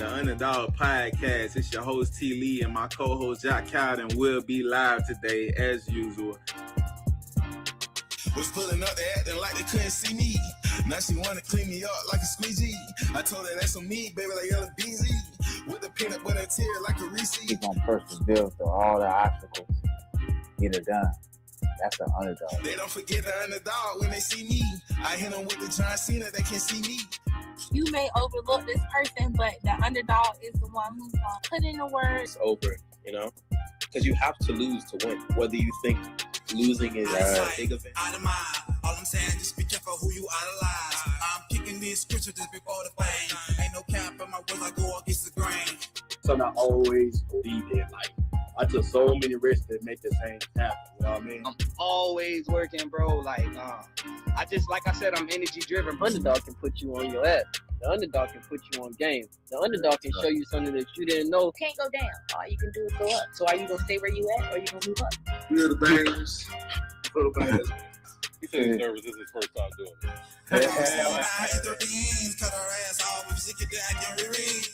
the Underdog Podcast. It's your host T. Lee and my co-host Jack Cowden will be live today as usual. Was pulling up, they acting like they couldn't see me. Now she wanna clean me up like a squeegee. I told her that's on me, baby, like yellow BZ. With the peanut butter tear like a Reese. Keep on persevere through all the obstacles. Get it done. That's the underdog. They don't forget the underdog when they see me. I hit them with the John Cena, they can see me. You may overlook this person, but the underdog is the one who's gonna put in the work. It's over, you know, because you have to lose to win. Whether you think losing is a big event. Out of mind. All I'm saying, just be careful who you idolize. I'm kicking this scripture just before the fame. Ain't no cap in my words, I go against the grain. So I always believe in life. I took so many risks to make this thing happen. You know what I mean? I'm always working, bro. Like I said, I'm energy driven. Underdog can put you on your ass. The underdog can put you on game. The underdog can show you something that you didn't know. Can't go down. All you can do is go up. So are you gonna stay where you at, or you gonna move up? Feel the bangers. Feel the bangers. He said he's nervous. This is his first time doing it. Cut her ass off if she get that, I can reread.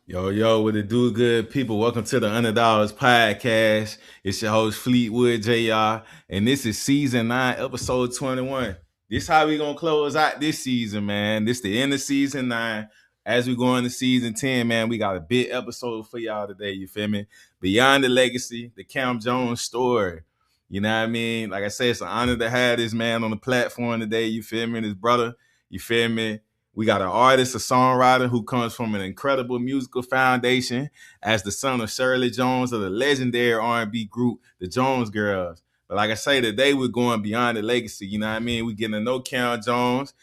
Yo, what it do, good people? Welcome to the Underdogs Podcast. It's your host, Fleetwood JR, and this is Season 9, Episode 21. This how we gonna close out this season, man. This the end of Season 9. As we go into Season 10, man, we got a big episode for y'all today, you feel me? Beyond the Legacy, the Cam Jones story. You know what I mean? Like I said, it's an honor to have this man on the platform today, you feel me? This brother, you feel me? We got an artist, a songwriter who comes from an incredible musical foundation as the son of Shirley Jones of the legendary R&B group, the Jones Girls. But like I say, today we're going beyond the legacy. You know what I mean? We're getting to know Cam Jones,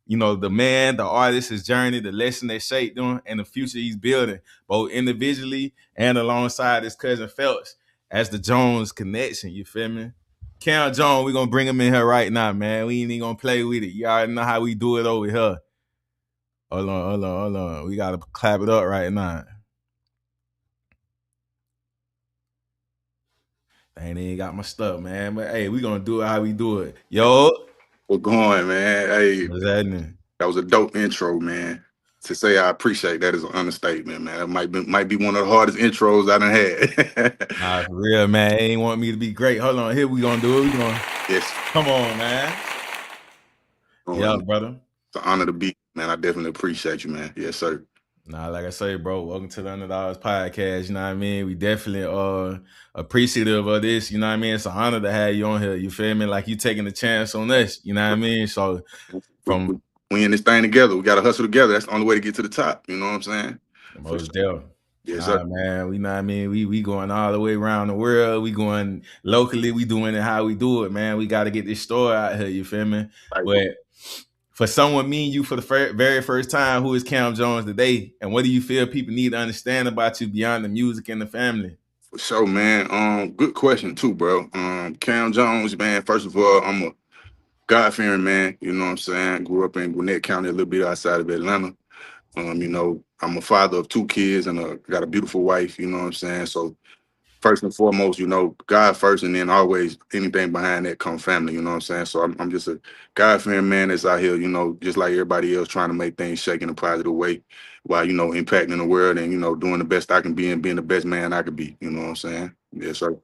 you know, the man, the artist, his journey, the lesson that shaped him, and the future he's building, both individually and alongside his cousin Phelps as the Jones connection. You feel me? Cam Jones, we're going to bring him in here right now, man. We ain't even going to play with it. You already know how we do it over here. Hold on. We got to clap it up right now. I ain't even got my stuff, man. But, hey, we going to do it how we do it. Yo. We're going, man. Hey, what's happening? That was a dope intro, man. To say I appreciate that is an understatement, man. That might be one of the hardest intros I done had. Nah, for real, man. They ain't want me to be great. Hold on. Here we going to do it. Yes. Come on, man. Yeah, brother. It's an honor to be, man. I definitely appreciate you, man. Yes, sir. Nah, like I say, bro, welcome to the Underdogs Podcast. You know what I mean? We definitely appreciative of this. You know what I mean? It's an honor to have you on here. You feel me? Like you taking a chance on us. You know what I mean? So we in this thing together. We got to hustle together. That's the only way to get to the top. You know what I'm saying? Most definitely. Yes, sir. Man. We know what I mean? We going all the way around the world. We going locally. We doing it how we do it, man. We got to get this story out here. You feel me? Right. But for someone meeting you for the very first time, who is Cam Jones today? And what do you feel people need to understand about you beyond the music and the family? For sure, man. Good question too, bro. Cam Jones, man, first of all, I'm a God-fearing man. You know what I'm saying? Grew up in Gwinnett County, a little bit outside of Atlanta. You know, I'm a father of 2 kids and got a beautiful wife, you know what I'm saying? So first and foremost, you know, God first, and then always anything behind that come family, you know what I'm saying? So I'm just a God-fearing man that's out here, you know, just like everybody else, trying to make things shake in a positive way while, you know, impacting the world and, you know, doing the best I can be and being the best man I could be, you know what I'm saying? Yes, sir.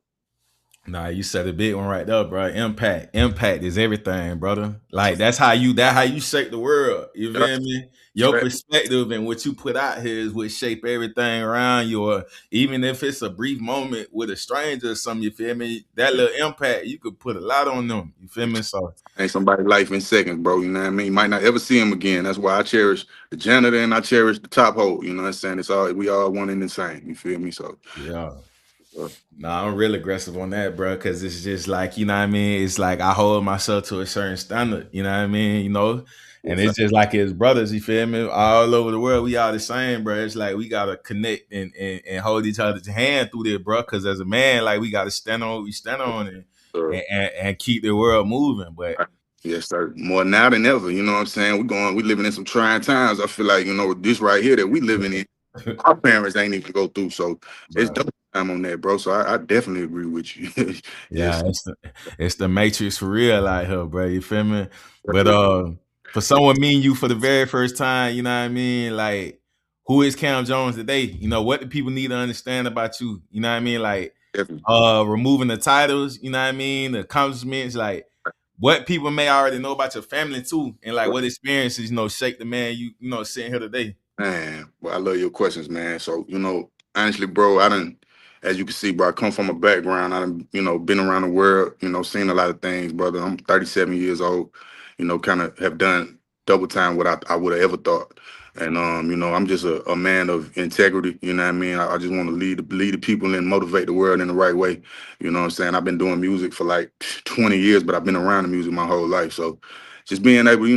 Nah, you said a big one right there, bro. Impact is everything, brother. Like that's how you shape the world. You feel me? Your perspective and what you put out here is what shape everything around you. Or even if it's a brief moment with a stranger or something, you feel me? That little impact, you could put a lot on them. You feel me? So ain't somebody's life in seconds, bro. You know what I mean? You might not ever see him again. That's why I cherish the janitor and I cherish the top hole. You know what I'm saying? We all one and the same. You feel me? So yeah. Nah, I'm real aggressive on that, bro, because it's just like, you know what I mean? It's like I hold myself to a certain standard, you know what I mean? You know? And it's just like his brothers, you feel me? All over the world, we all the same, bro. It's like we got to connect and hold each other's hand through there, bro, because as a man, like we got to stand on what we stand on and keep the world moving. But yes, sir. More now than ever, you know what I'm saying? We living in some trying times. I feel like, you know, this right here that we living in, our parents ain't even go through. So it's dope. I'm on that, bro. So I definitely agree with you. Yeah, Yes. it's the Matrix for real out here, bro. You feel me? But for someone meeting you for the very first time, you know what I mean? Like, who is Cam Jones today? You know, what do people need to understand about you? You know what I mean? Like, Definitely. removing the titles, you know what I mean? The accomplishments, like what people may already know about your family too, and like what experiences, you know, shape the man you know sitting here today. Man, well, I love your questions, man. So, honestly, bro, I done, as you can see, bro, I come from a background. I done, been around the world, seen a lot of things, brother. I'm 37 years old, kind of have done double time what I would have ever thought. And, I'm just a man of integrity, you know what I mean? I just want to lead the people and motivate the world in the right way. You know what I'm saying? I've been doing music for like 20 years, but I've been around the music my whole life. So, just being able,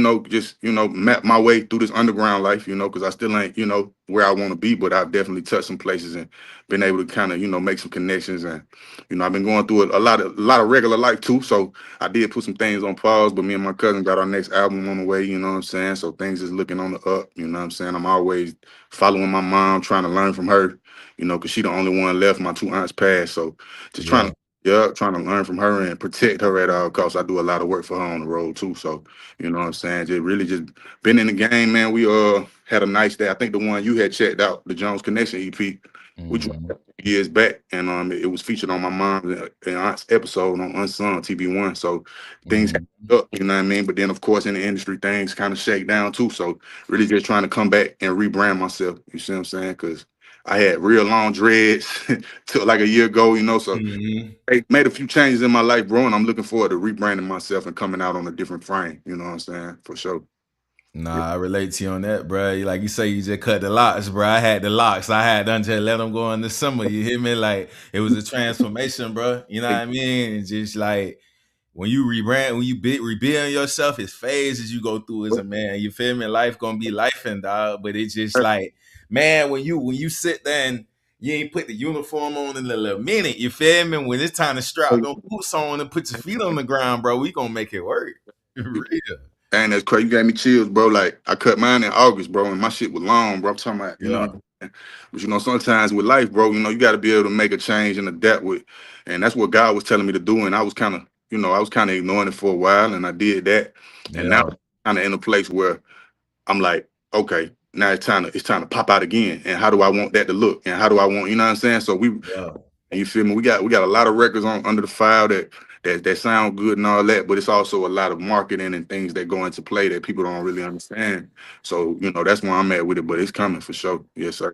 map my way through this underground life, because I still ain't, where I want to be, but I've definitely touched some places and been able to kind of, make some connections. And, I've been going through a lot of regular life too. So I did put some things on pause, but me and my cousin got our next album on the way, you know what I'm saying? So things is looking on the up, you know what I'm saying? I'm always following my mom, trying to learn from her, because she the only one left. My two aunts passed. So just trying to learn from her and protect her at all costs. I do a lot of work for her on the road too. So, you know what I'm saying? Just been in the game, man. We had a nice day. I think the one you had checked out, the Jones Connection EP, which was years back, and it was featured on my mom's and aunt's episode on Unsung TV1. So things up, you know what I mean? But then of course in the industry things kind of shake down too. So really just trying to come back and rebrand myself. You see what I'm saying? Because I had real long dreads till like a year ago, so I made a few changes in my life, bro, and I'm looking forward to rebranding myself and coming out on a different frame. You know what I'm saying? For sure. Nah, I relate to you on that, bro. Like you say, you just cut the locks, bro. I had the locks. I had done just let them go in the summer. You hear me? Like it was a transformation, bro. You know what I mean? It's just like when you rebrand, when you rebuild yourself, it's phases you go through as a man. You feel me? Life gonna be life and dog, but it's just like, man, when you sit there and you ain't put the uniform on in a little minute, you feel me? When it's time to strap them boots on and put your feet on the ground, bro, we gonna make it work. Real. And that's crazy. You gave me chills, bro. Like I cut mine in August, bro, and my shit was long, bro. I'm talking about, but sometimes with life, bro, you got to be able to make a change and adapt with, and that's what God was telling me to do. And I was kind of, ignoring it for a while, and I did that, and now kind of in a place where I'm like, okay, now it's time to pop out again. And how do I want that to look? And how do I want, you know what I'm saying? So and you feel me? We got a lot of records on under the file that sound good and all that, but it's also a lot of marketing and things that go into play that people don't really understand. So, that's where I'm at with it, but it's coming for sure. Yes, sir.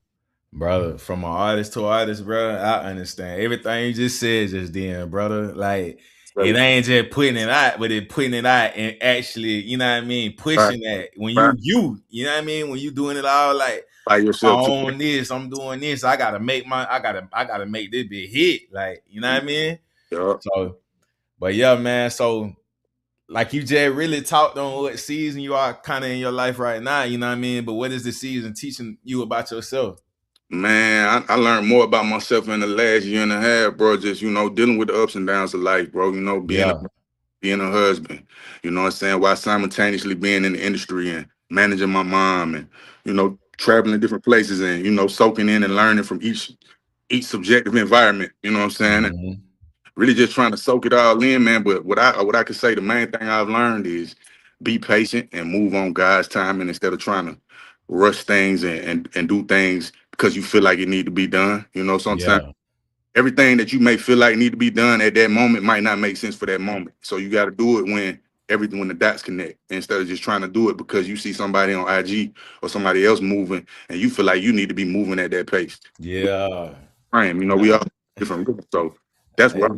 Brother, from an artist to artist, bro, I understand everything you just said just then, brother. Like it ain't just putting it out, but it putting it out and actually, you know what I mean, pushing that. When you know what I mean, when you doing it all like by yourself, I'm doing this, I gotta make this big hit, like you know what I mean. Yeah. So, but yeah, man. So, like you just really talked on what season you are kind of in your life right now, you know what I mean. But what is the season teaching you about yourself? Man, I learned more about myself in the last year and a half, bro. Just, dealing with the ups and downs of life, bro. Being a husband, you know what I'm saying, while simultaneously being in the industry and managing my mom and, traveling different places and, soaking in and learning from each subjective environment, you know what I'm saying? And really just trying to soak it all in, man. But what I could say, the main thing I've learned is be patient and move on God's time, and instead of trying to rush things and do things because you feel like it need to be done. Sometimes everything that you may feel like need to be done at that moment might not make sense for that moment. So you got to do it when the dots connect, instead of just trying to do it because you see somebody on IG or somebody else moving and you feel like you need to be moving at that pace. Yeah. We all different. So that's what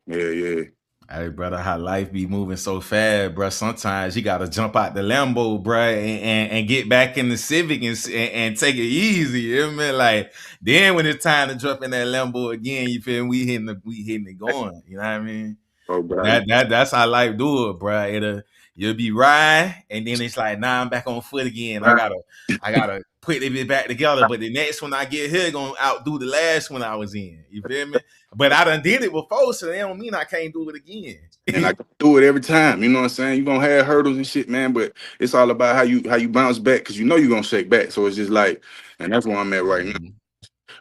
yeah. Hey, brother, how life be moving so fast, bro. Sometimes you gotta jump out the Lambo, bro, and get back in the Civic and take it easy. You know what I mean? Like then when it's time to jump in that Lambo again, you feel me? We hitting it going. You know what I mean? Oh, bro. That's how life do it, bro. You'll be riding, and then it's like, nah, I'm back on foot again. I gotta put it back together. But the next one I get here gonna outdo the last one I was in. You feel me? But I done did it before, so that don't mean I can't do it again. And I do it every time. You know what I'm saying? You're gonna have hurdles and shit, man. But it's all about how you bounce back, because you're gonna shake back. So it's just like, and that's where I'm at right now.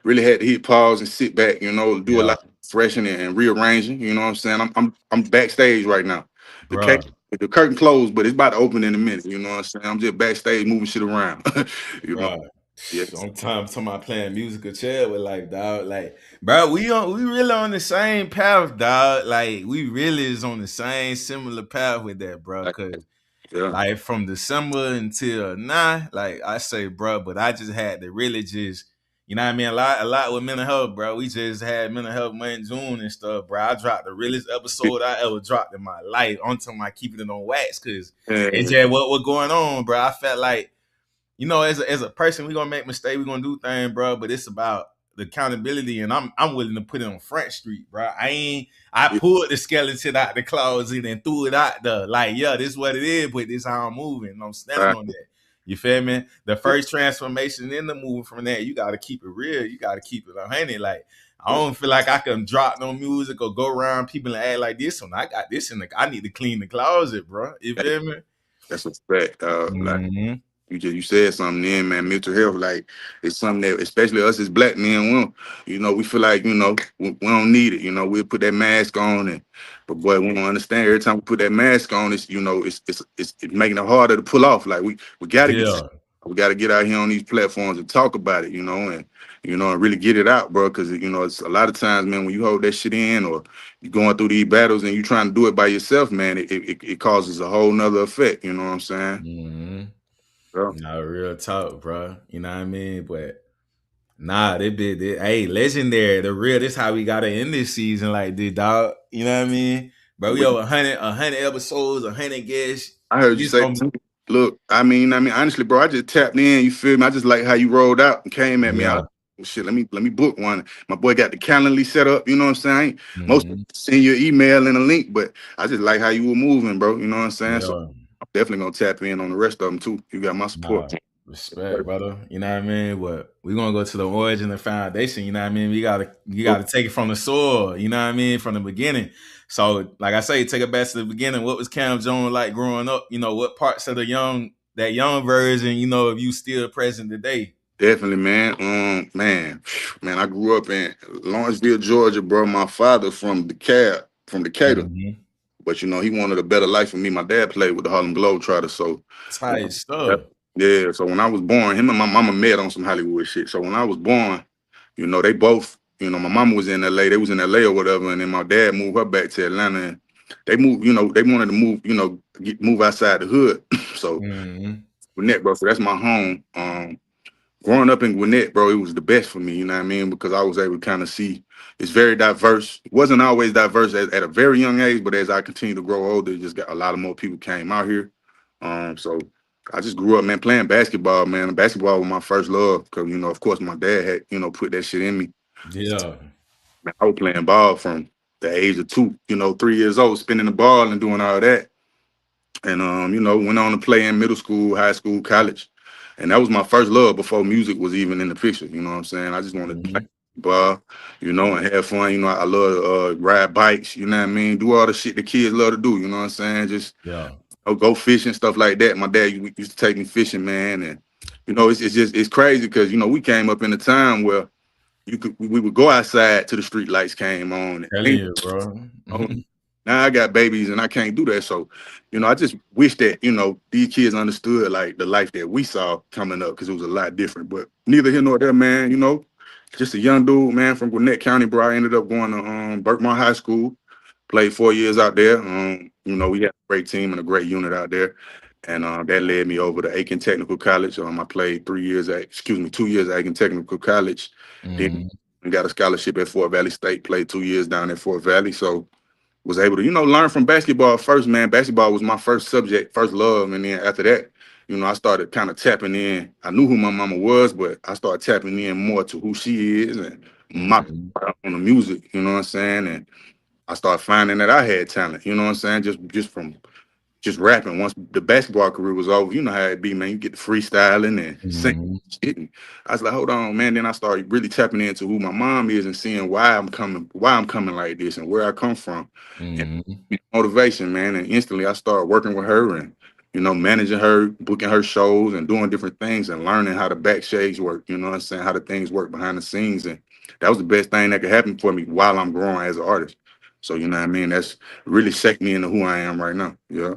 really had to hit pause and sit back, you know, do a Yeah, lot of freshening and rearranging. You know what I'm saying? I'm backstage right now. The bro. the curtain closed, but it's about to open in a minute. You know what I'm saying? I'm just backstage moving shit around. you know, Bro, yeah, I'm talking about playing musical chair with like dog. Like, bro, we really on the same path, dog. Like, we really is on the same similar path with that, bro. like, Cause yeah, like from December until now, like I say, bro, but I just had to really just, you know what I mean? A lot with mental health, bro. We just had mental health month in June and stuff, bro. I dropped the realest episode I ever dropped in my life. On to my keeping it on wax, cause it's yeah, just what going on, bro. I felt like, you know, as a person, we gonna make mistakes, we gonna do things, bro. But it's about the accountability, and I'm willing to put it on Front Street, bro. I yeah, pulled the skeleton out the closet and threw it out there. Like, yeah, this is what it is, but this is how I'm moving. And I'm standing right, on that. You feel me? The yeah, first transformation in the moving from that, you gotta keep it real. You gotta keep it 100. Like, I yeah. don't feel like I can drop no music or go around people and act like this one. I got this in the. I need to clean the closet, bro. You Hey, feel me? that's a fact. Like. Mm-hmm. You said something then, man. Mental health, like it's something that, especially us as black men, we feel like we don't need it. You know, we'll put that mask on, but boy, we don't understand. Every time we put that mask on, it's making it harder to pull off. Like Yeah. we gotta get out here on these platforms and talk about it. And really get it out, bro. Because it's a lot of times, man, when you hold that shit in or you're going through these battles and you trying to do it by yourself, man, it causes a whole nother effect. You know what I'm saying? Mm-hmm. Bro. No, real talk, bro. You know what I mean? But nah, hey, legendary. The real, this how we gotta end this season like this, dog. You know what I mean? Bro, we over 100 episodes, 100 guests. I heard you This say, gonna look, I mean, honestly, bro, I just tapped in. You feel me? I just like how you rolled out and came at me. I yeah. was like, shit. Let me book one. My boy got the Calendly set up. You know what I'm saying? Most Mm-hmm. send you an email and a link, but I just like how you were moving, bro. You know what I'm saying? So Yeah. I'm definitely gonna tap in on the rest of them too. You got my Nah. support. Respect, brother. You know what I mean? But we're gonna go to the origin and foundation, you know what I mean? You gotta take it from the soil, you know what I mean, from the beginning. So, like I say, take it back to the beginning. What was Cam Jones like growing up? You know, what parts of that young version, you know, if you still present today? Definitely, man. Man, I grew up in Lawrenceville, Georgia, bro. My father from Decatur. Mm-hmm. But he wanted a better life for me. My dad played with the Harlem Globetrotters, so Tight yep. stuff. Yeah. So when I was born, him and my mama met on some Hollywood shit. So when I was born, they both, my mama was in LA, they was in LA or whatever, and then my dad moved her back to Atlanta, and they moved, they wanted to move, move outside the hood. So Mm-hmm. Gwinnett, bro. So that's my home. Growing up in Gwinnett, bro, it was the best for me, you know what I mean? Because I was able to kind of see it's very diverse. It wasn't always diverse at a very young age, but as I continued to grow older, it just got a lot of more people came out here. So I just grew up, man, playing basketball, man. Basketball was my first love because, of course, my dad had, put that shit in me. Yeah. Man, I was playing ball from the age of 2, 3 years old, spinning the ball and doing all that. And went on to play in middle school, high school, college. And that was my first love before music was even in the picture. You know what I'm saying? I just wanted to play Mm-hmm. ball, and have fun. I love to ride bikes, you know what I mean? Do all the shit the kids love to do, you know what I'm saying? Just Yeah. go fishing, stuff like that. My dad used to take me fishing, man. And it's crazy because we came up in a time where we would go outside till the street lights came on. Telling you, bro. And now I got babies and I can't do that. So, I just wish that, these kids understood like the life that we saw coming up because it was a lot different. But neither here nor there, man, just a young dude, man, from Gwinnett County, bro. I ended up going to Berkmar High School, played 4 years out there. We had a great team and a great unit out there. And that led me over to Aiken Technical College. I played 2 years at Aiken Technical College. Mm-hmm. Then got a scholarship at Fort Valley State, played 2 years down at Fort Valley. So was able to, learn from basketball first, man. Basketball was my first subject, first love. And then after that, I started kind of tapping in. I knew who my mama was, but I started tapping in more to who she is and my Mm-hmm. on the music, you know what I'm saying? And I started finding that I had talent, you know what I'm saying? Just from just rapping. Once the basketball career was over, you know how it be, man. You get the freestyling and singing Mm-hmm. shit. And I was like, hold on, man. Then I started really tapping into who my mom is and seeing why I'm coming like this and where I come from. And Mm-hmm. motivation, man. And instantly I started working with her and, you know, managing her, booking her shows and doing different things and learning how the backstage work, you know what I'm saying, how the things work behind the scenes. And that was the best thing that could happen for me while I'm growing as an artist. So, you know what I mean? That's really shaped me into who I am right now. Yeah.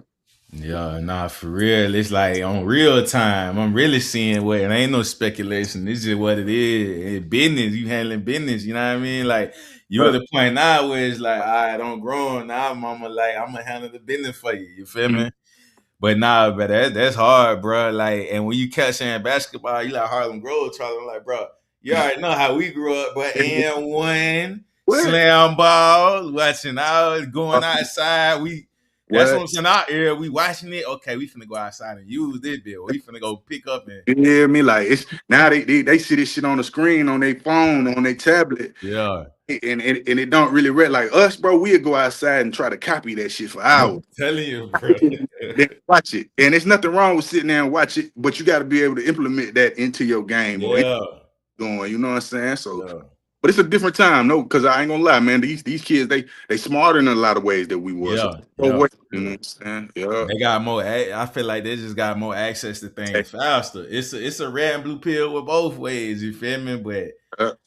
Yeah, nah, for real. It's like on real time. I'm really seeing what it ain't no speculation. It's just what it is. It's business. You handling business. You know what I mean? Like you at the point now where it's like, all right, I'm grown now. Mama, like I'm gonna handle the business for you. You feel me? But nah, but that's hard, bro. Like, and when you catch saying basketball, you like Harlem Globetrotter. I'm like, bro, you already know how we grew up, but and one What? slam ball, watching out, going outside. That's what I'm saying. Our era, we watching it. Okay, we finna go outside and use this bill. We finna go pick up and You hear me? Like it's now they see this shit on the screen, on their phone, on their tablet. yeah. And it don't really read like us, bro. We'd go outside and try to copy that shit for hours. I'm telling you, bro. Then watch it. And there's nothing wrong with sitting there and watch it, but you got to be able to implement that into your game or Yeah. going, you know what I'm saying? So Yeah. but it's a different time, no, because I ain't gonna lie, man. These kids, they smarter in a lot of ways that we was. Yeah. So, Yeah. you know what I'm saying? Yeah. They got more. I feel like they just got more access to things faster. It's a red and blue pill with both ways. You feel me? But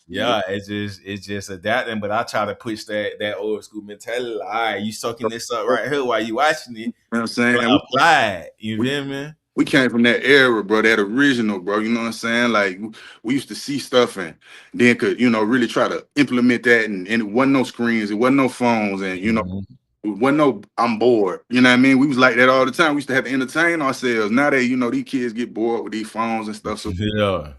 yeah, it's just adapting. But I try to push that old school mentality. Like, all right, you soaking this up right here while you watching it. You know what I'm saying? Apply it. You feel me? We came from that era, bro, that original, bro. You know what I'm saying? Like we used to see stuff and then could, you know, really try to implement that. And it wasn't no screens, it wasn't no phones, and you know, it wasn't no I'm bored. You know what I mean? We was like that all the time. We used to have to entertain ourselves. Now they, you know, these kids get bored with these phones and stuff. So yeah,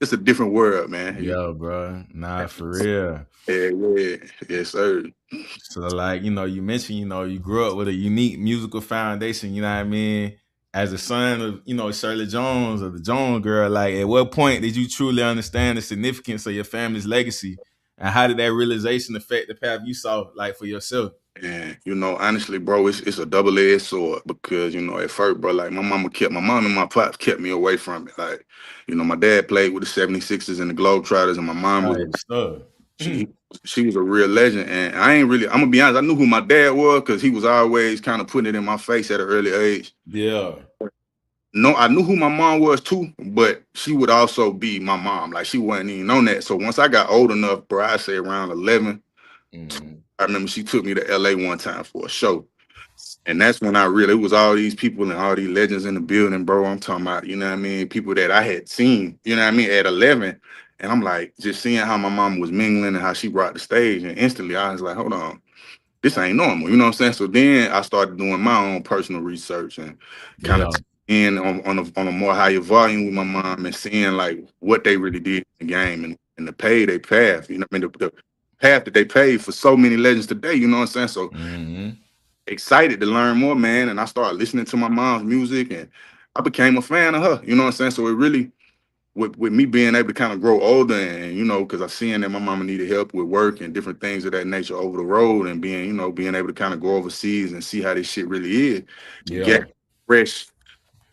it's a different world, man. Yeah, bro. Nah, for real. Yeah, yes, sir. So like, you know, you mentioned, you know, you grew up with a unique musical foundation, you know what I mean? As a son of, you know, Shirley Jones or the Jones girl, like at what point did you truly understand the significance of your family's legacy? And how did that realization affect the path you saw like for yourself? And you know, honestly, bro, it's a double-edged sword because you know, at first, bro, like my mom and my pops kept me away from it. Like, you know, my dad played with the 76ers and the Globetrotters, and my mom was she was a real legend. And I'm gonna be honest, I knew who my dad was because he was always kind of putting it in my face at an early age. Yeah. No, I knew who my mom was too, but she would also be my mom. Like she wasn't even on that. So once I got old enough, bro, I say around 11. I remember she took me to LA one time for a show. And that's when it was all these people and all these legends in the building, bro. I'm talking about, you know what I mean? People that I had seen, you know what I mean, at 11. And I'm like, just seeing how my mom was mingling and how she brought the stage. And instantly I was like, hold on, this ain't normal. You know what I'm saying? So then I started doing my own personal research and kind of in on a more higher volume with my mom and seeing like what they really did in the game and the pay they path, you know what I mean? The path that they paid for so many legends today, you know what I'm saying? So excited to learn more, man. And I started listening to my mom's music and I became a fan of her, you know what I'm saying? So it really, with me being able to kind of grow older and, you know, because I seen that my mama needed help with work and different things of that nature over the road and being, you know, being able to kind of go overseas and see how this shit really is. Get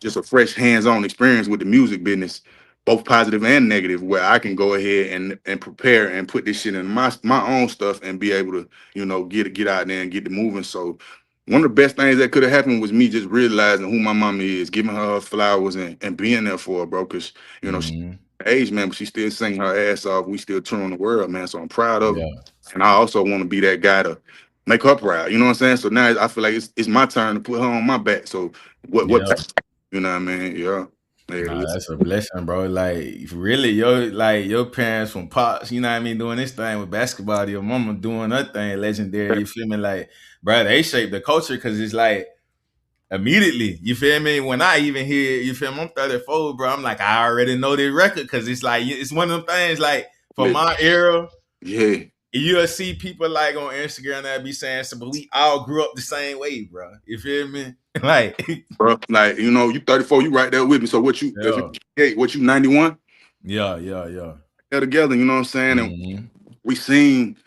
just a fresh hands-on experience with the music business, both positive and negative, where I can go ahead and prepare and put this shit in my own stuff and be able to, you know, get out there and get it moving. So one of the best things that could have happened was me just realizing who my mama is, giving her flowers and being there for her, bro. Because, you know, she's age, man, but she still singing her ass off. We still touring the world, man. So I'm proud of her. And I also want to be that guy to make her proud. You know what I'm saying? So now I feel like it's my turn to put her on my back. So what you know what I mean? Yeah. Nah, that's a blessing, bro. Like really, your parents from Pops, you know what I mean, doing this thing with basketball, your mama doing her thing, legendary. You feel me? Like, bro, they shaped the culture because it's like immediately, you feel me? When I even hear, you feel me? I'm 34, bro. I'm like, I already know this record because it's like it's one of them things like from my era. Yeah. You'll see people like on Instagram that be saying, so, but we all grew up the same way, bro. You feel me? Like, bro, like, you know, you 34, you right there with me. So what you, what you 91? Yeah. They're together, you know what I'm saying? And we seen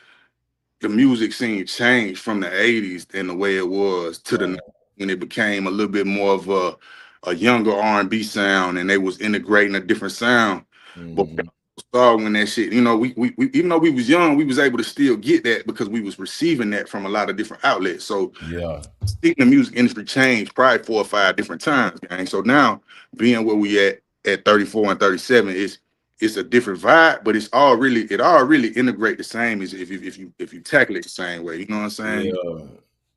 the music scene change from the 80s and the way it was to the when it became a little bit more of a younger R&B sound and they was integrating a different sound. But saw when that shit, you know, we even though we was young, we was able to still get that because we was receiving that from a lot of different outlets. So Yeah. seeing the music industry change probably 4 or 5 different times, gang. So now being where we at 34 and 37 it's a different vibe, but it all really integrate the same as if you tackle it the same way. You know what I'm saying? Yeah.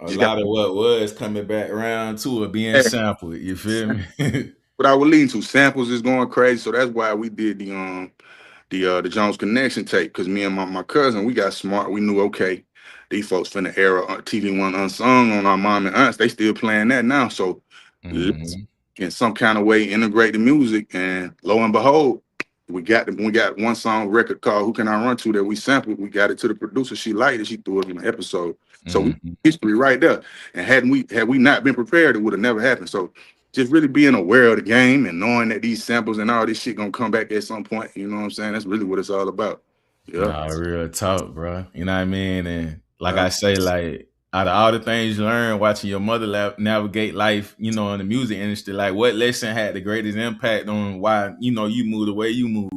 A You got lot of what was coming back around to it being sampled. You feel me? what I would lean to samples is going crazy. So that's why we did the Jones Connection tape, because me and my cousin, we got smart. We knew, okay, these folks finna air TV1 Unsung on our mom and aunts. They still playing that now. So let's, in some kind of way, integrate the music. And lo and behold, we got one song record called Who Can I Run To that we sampled. We got it to the producer. She liked it. She threw it in the episode. So we history right there. And had we not been prepared, it would have never happened. So just really being aware of the game and knowing that these samples and all this shit gonna come back at some point. You know what I'm saying? That's really what it's all about. Yeah. Nah, real talk, bro. You know what I mean? And like I say, like out of all the things you learn watching your mother navigate life, you know, in the music industry, like what lesson had the greatest impact on why, you know, you move the way you move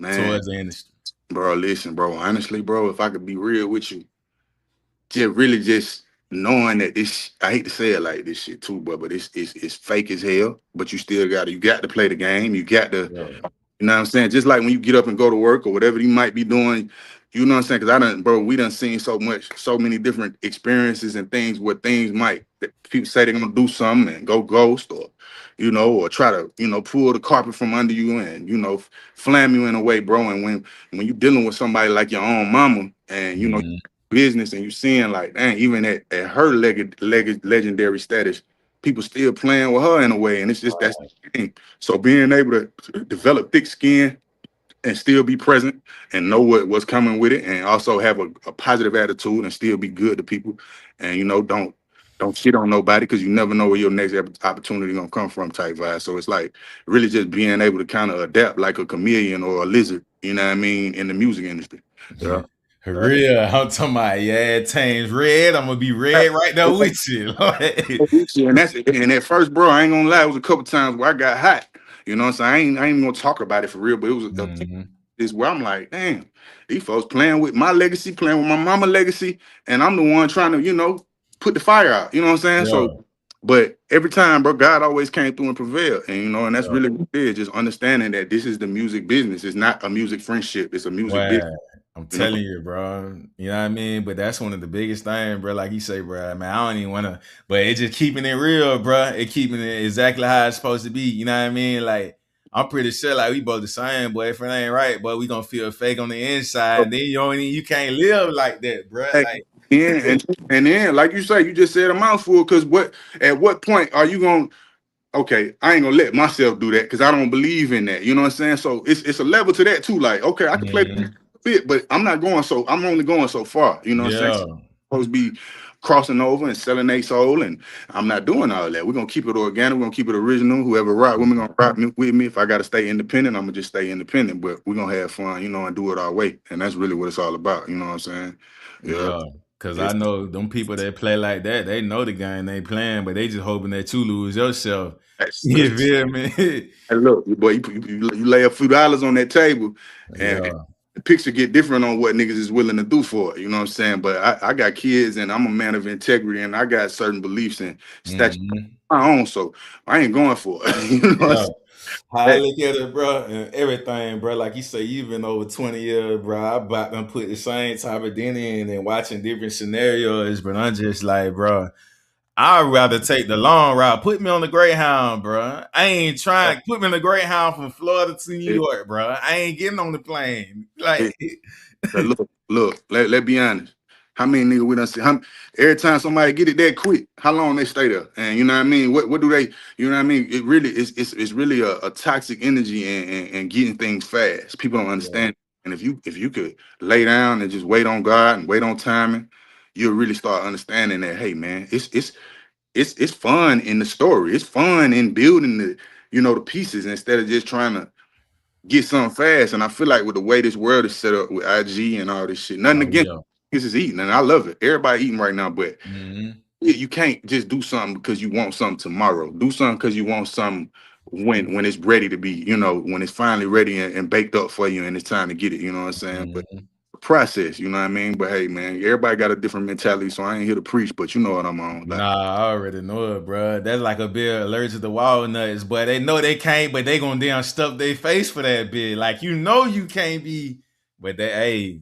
towards the industry? Bro, listen, bro. Honestly, bro, if I could be real with you, just knowing that this, I hate to say it like this shit too, but it's fake as hell. But you still got to play the game. You got to, you know what I'm saying? Just like when you get up and go to work or whatever you might be doing, you know what I'm saying? Because we done seen so many different experiences and things where things people say they're gonna do something and go ghost, or you know, or try to, you know, pull the carpet from under you and, you know, flam you in a way, bro. And when you're dealing with somebody like your own mama and, you know, business and you seeing like, dang, even at her legendary status, people still playing with her in a way. And it's just, that's the thing. So being able to develop thick skin and still be present and know what's coming with it, and also have a positive attitude and still be good to people, and, you know, don't shit on nobody, because you never know where your next opportunity gonna come from type vibe. So it's like really just being able to kind of adapt like a chameleon or a lizard, you know what I mean, in the music industry. Yeah. For real, I'm talking about, yeah, Tame's red. I'm gonna be red right there with you. And at first, bro, I ain't gonna lie, it was a couple times where I got hot. You know what I'm saying? I ain't gonna talk about it for real, but it was this where I'm like, damn, these folks playing with my legacy, playing with my mama legacy, and I'm the one trying to, you know, put the fire out. You know what I'm saying? So, but every time, bro, God always came through and prevailed. And, you know, and that's really what it is, just understanding that this is the music business. It's not a music friendship. It's a music business. I'm telling you, bro. You know what I mean? But that's one of the biggest things, bro. Like you say, bro, man, I don't even want to, but it just keeping it real, bro. It keeping it exactly how it's supposed to be. You know what I mean? Like, I'm pretty sure, like, we both the same, boy. If it ain't right, boy, we gonna feel fake on the inside. And then you can't live like that, bro. Like, yeah, and then, like you say, you just said a mouthful, because at what point are you gonna, okay, I ain't gonna let myself do that because I don't believe in that. You know what I'm saying? So it's a level to that too. Like, okay, I can play a bit, but I'm only going so far. You know what I'm saying? So I'm supposed to be crossing over and selling their soul, and I'm not doing all that. We're gonna keep it organic, we're gonna keep it original. Whoever rock with me, gonna rock with me. If I gotta stay independent, I'm gonna just stay independent, but we're gonna have fun, you know, and do it our way. And that's really what it's all about. You know what I'm saying? Yeah. Cause I know them people that play like that, they know the game they playing, but they just hoping that you lose yourself. You feel me? Hey, look, boy, you lay a few dollars on that table, and the picture get different on what niggas is willing to do for it. You know what I'm saying? But I got kids, and I'm a man of integrity, and I got certain beliefs and statutes my own, so I ain't going for it. You know how I look at it, bro, and everything, bro. Like you say, you've been over 20 years, bro. I about to put the same type of dinner in and watching different scenarios, but I'm just like, bro, I'd rather take the long route. Put me on the Greyhound, bro. I ain't trying to put me on the Greyhound from Florida to New York, bro. I ain't getting on the plane. Like, look, let's be honest. How many niggas we done see? Every time somebody get it that quick, how long they stay there? And you know what I mean? What do they? You know what I mean? It really it's really a toxic energy and getting things fast. People don't understand. And if you could lay down and just wait on God and wait on timing, you'll really start understanding that, hey man, it's fun in the story. It's fun in building the pieces instead of just trying to get something fast. And I feel like with the way this world is set up with IG and all this shit, nothing against this is eating, and I love it. Everybody eating right now, but you can't just do something because you want something tomorrow. Do something because you want something when it's ready to be, when it's finally ready and baked up for you and it's time to get it, you know what I'm saying? But Mhm. the process, you know what I mean? But hey, man, everybody got a different mentality, so I ain't here to preach, but you know what I'm on. Like, Nah, I already know it, bro. That's like a bit allergic to walnuts, but they know they can't, but they gonna damn stuff their face for that bit. Like you can't be, but they, hey,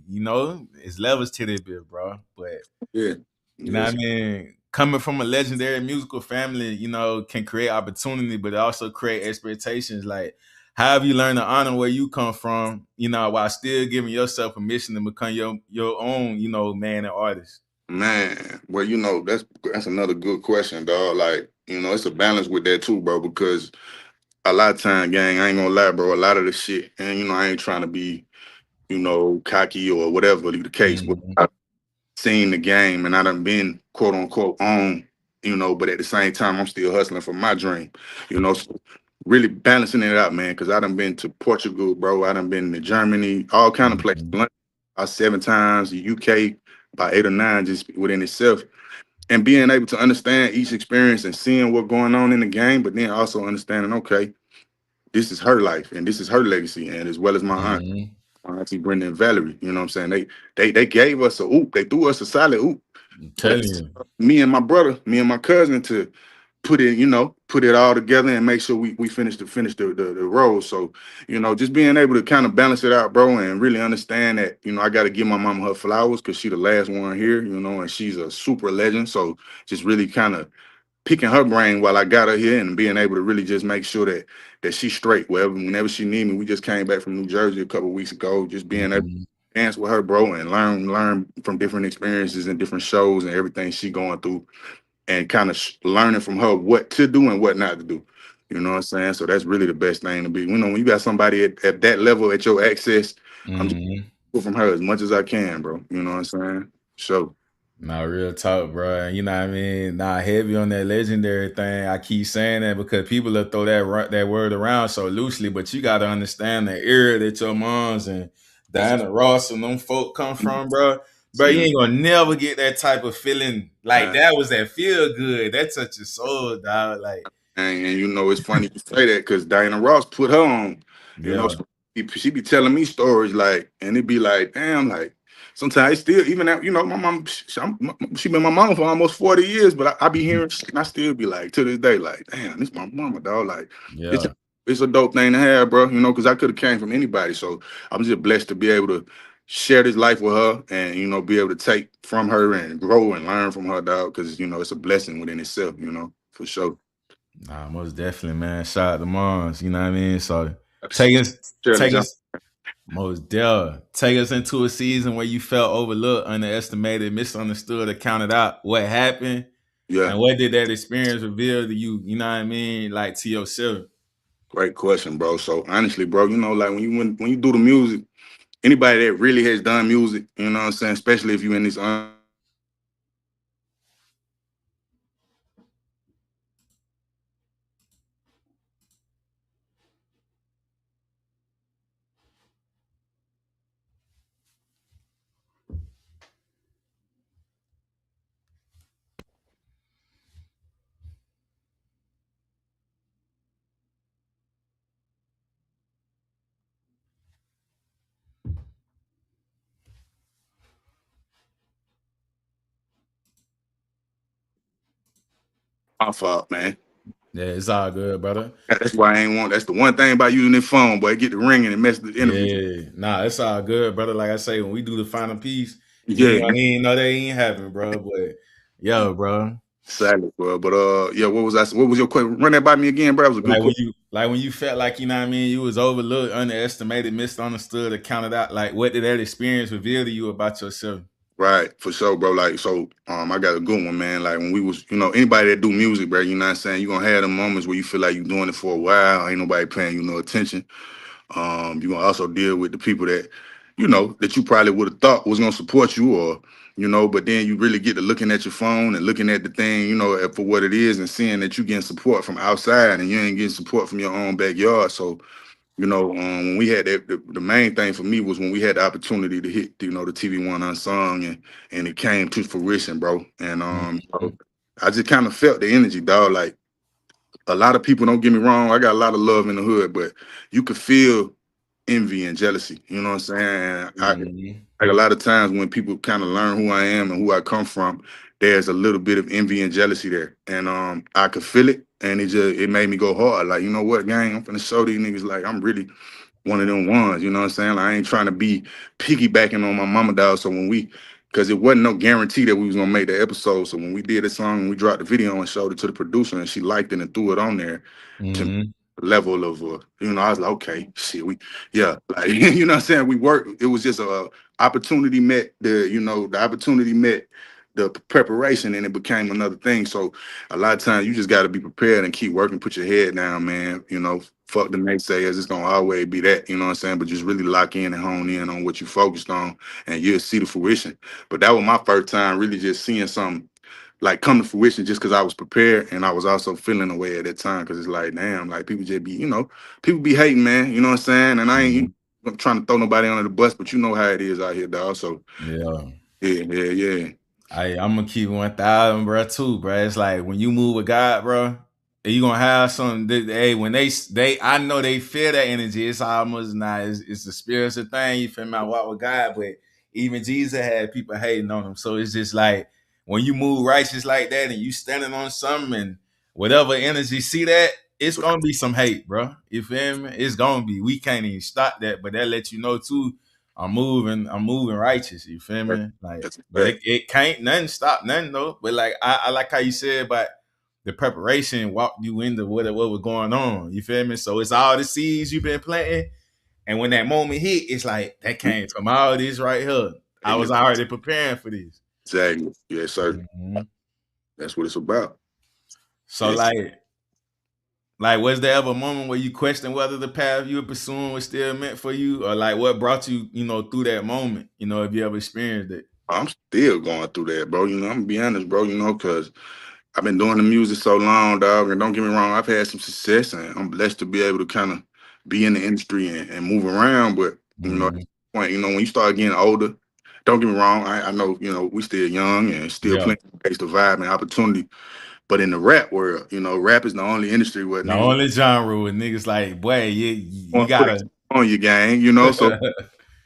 it's levels to this bit, bro. But yeah, you know what I yes, mean? Coming from a legendary musical family, can create opportunity, but it also create expectations. Like, how have you learned to honor where you come from, while still giving yourself permission to become your own, man and artist? man. Well, that's another good question, dog. Like, it's a balance with that too, bro, because a lot of time, gang, I ain't gonna lie, bro, a lot of the shit, and I ain't trying to be, cocky or whatever the case, but Mhm. I've seen the game and I done been quote unquote on, but at the same time I'm still hustling for my dream, so really balancing it out, man, because I done been to Portugal, bro. I done been to Germany, all kind of places. Mhm. London, about 7 times, the UK about 8 or 9 just within itself. And being able to understand each experience and seeing what's going on in the game, but then also understanding, okay, this is her life and this is her legacy, and as well as Mhm. my auntie Brenda and Valerie. You know what I'm saying? They gave us a oop. They threw us a solid oop. I'm But telling it's you. me and my brother, me and my cousin to put it all together and make sure we finish the role. So, just being able to kind of balance it out, bro, and really understand that, I gotta give my mama her flowers because she the last one here, and she's a super legend. So just really kind of picking her brain while I got her here and being able to really just make sure that she's straight whenever she need me. We just came back from New Jersey a couple weeks ago, just being able to Mhm. dance with her, bro, and learn from different experiences and different shows and everything she going through, and kind of learning from her what to do and what not to do. You know what I'm saying? So that's really the best thing to be. When you got somebody at that level at your access, I'm just Mhm. from her as much as I can, bro. You know what I'm saying? So Nah, real talk, bro. You know what I mean? Nah, heavy on that legendary thing. I keep saying that because people will throw that word around so loosely, but you got to understand the era that your moms and Diana Ross and them folk come from, bro. Bro, you see, ain't gonna never get that type of feeling. Like man. that was that feel good. That touch your soul, dog. Like, And it's funny you say that because Diana Ross put her on. You know, yeah. she be telling me stories like, and it be like, damn, like sometimes it's still even that, my mom, she been my mama for almost 40 years, but I be hearing shit and I still be like, to this day, like, damn, this my mama, dog. Like, it's Yeah. it's a dope thing to have, bro. Because I could have came from anybody, so I'm just blessed to be able to share this life with her and be able to take from her and grow and learn from her, dog. Because it's a blessing within itself, for sure. Nah, most definitely, man. Shout out to moms, you know what I mean? So take Absolutely. us, Shirley take Jones. us Most dare take us into a season where you felt overlooked, underestimated, misunderstood, or counted out. What happened, Yeah, and what did that experience reveal to you? You know what I mean, like to yourself. great question, bro. So honestly, bro, like when you do the music, anybody that really has done music, you know what I'm saying, especially if you're in this my fault, man. Yeah, it's all good, brother. That's why I ain't want. That's the one thing about using this phone, boy. It get the ringing and mess the interview. Yeah, nah, it's all good, brother. Like I say, when we do the final piece, Yeah, he ain't know that ain't happening, bro. But yo, bro, exactly, bro. But yeah, what was your question? Run that by me again, bro. That was a good question. like when you felt like you know what I mean, you was overlooked, underestimated, misunderstood, or counted out. Like, what did that experience reveal to you about yourself? Right, for sure, bro. Like, so, I got a good one, man. Like when we was, anybody that do music, bro, you know what I'm saying? You're gonna have them moments where you feel like you're doing it for a while, ain't nobody paying you no attention. You're gonna also deal with the people that, that you probably would have thought was gonna support you, or, but then you really get to looking at your phone and looking at the thing, for what it is, and seeing that you getting support from outside and you ain't getting support from your own backyard. So, when we had that, the main thing for me was when we had the opportunity to hit, the TV1 Unsung, and it came to fruition, bro. And Mhm. I just kind of felt the energy, dog. Like a lot of people, don't get me wrong, I got a lot of love in the hood, but you could feel envy and jealousy. You know what I'm saying? Like a lot of times when people kind of learn who I am and who I come from, there's a little bit of envy and jealousy there. And I could feel it, and it made me go hard. Like, you know what, gang, I'm finna show these niggas like I'm really one of them ones, you know what I'm saying? Like, I ain't trying to be piggybacking on my mama dog. So because it wasn't no guarantee that we was gonna make the episode. So when we did the song and we dropped the video and showed it to the producer and she liked it and threw it on there, to level of I was like, okay, shit, like you know what I'm saying? We worked. It was just a opportunity met the opportunity met the preparation, and it became another thing. So a lot of times you just got to be prepared and keep working, put your head down, man. Fuck the naysayers. It's gonna always be that, you know what I'm saying? But just really lock in and hone in on what you focused on, and you'll see the fruition. But that was my first time really just seeing something like come to fruition, just because I was prepared and I was also feeling away at that time, because it's like, damn, like people just be, people be hating, man. You know what I'm saying? And I ain't I'm trying to throw nobody under the bus, but you know how it is out here, dog. So yeah. I'm gonna keep 1,000, bro. Too, bro. It's like when you move with God, bro, you gonna have some. When they, I know they feel that energy. It's almost not. It's a spiritual thing. You feel me? I walk with God, but even Jesus had people hating on him. So it's just like when you move righteous like that, and you standing on something, and whatever energy see that, it's gonna be some hate, bro. You feel me? It's gonna be. We can't even stop that, but that lets you know too. I'm moving righteous, you feel me? Like, but it can't nothing stop nothing though. But like I like how you said about the preparation walked you into what was going on. You feel me? So it's all the seeds you've been planting. And when that moment hit, it's like that came from all this right here. I was already preparing for this. Exactly. Yes, sir. That's what it's about. So like, was there ever a moment where you questioned whether the path you were pursuing was still meant for you, or like what brought you, through that moment? If you ever experienced it. I'm still going through that, bro. I'm gonna be honest, bro. Because I've been doing the music so long, dog. And don't get me wrong, I've had some success, and I'm blessed to be able to kind of be in the industry and move around. But at this point, when you start getting older, don't get me wrong. I know, we still young and still plenty of ways to vibe and opportunity. But in the rap world, rap is the only industry where the only genre with niggas like, boy, you gotta on your gang, So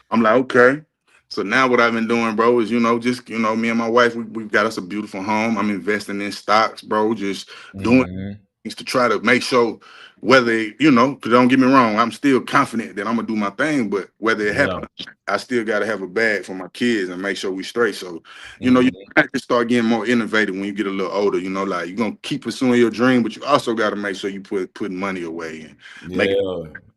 I'm like, okay. So now what I've been doing, bro, is just me and my wife, we've got us a beautiful home. I'm investing in stocks, bro. Just doing things to try to make sure whether because don't get me wrong, I'm still confident that I'm gonna do my thing, but whether it happens, I still gotta have a bag for my kids and make sure we straight. So you have to start getting more innovative when you get a little older. Like you're gonna keep pursuing your dream, but you also got to make sure you putting money away and make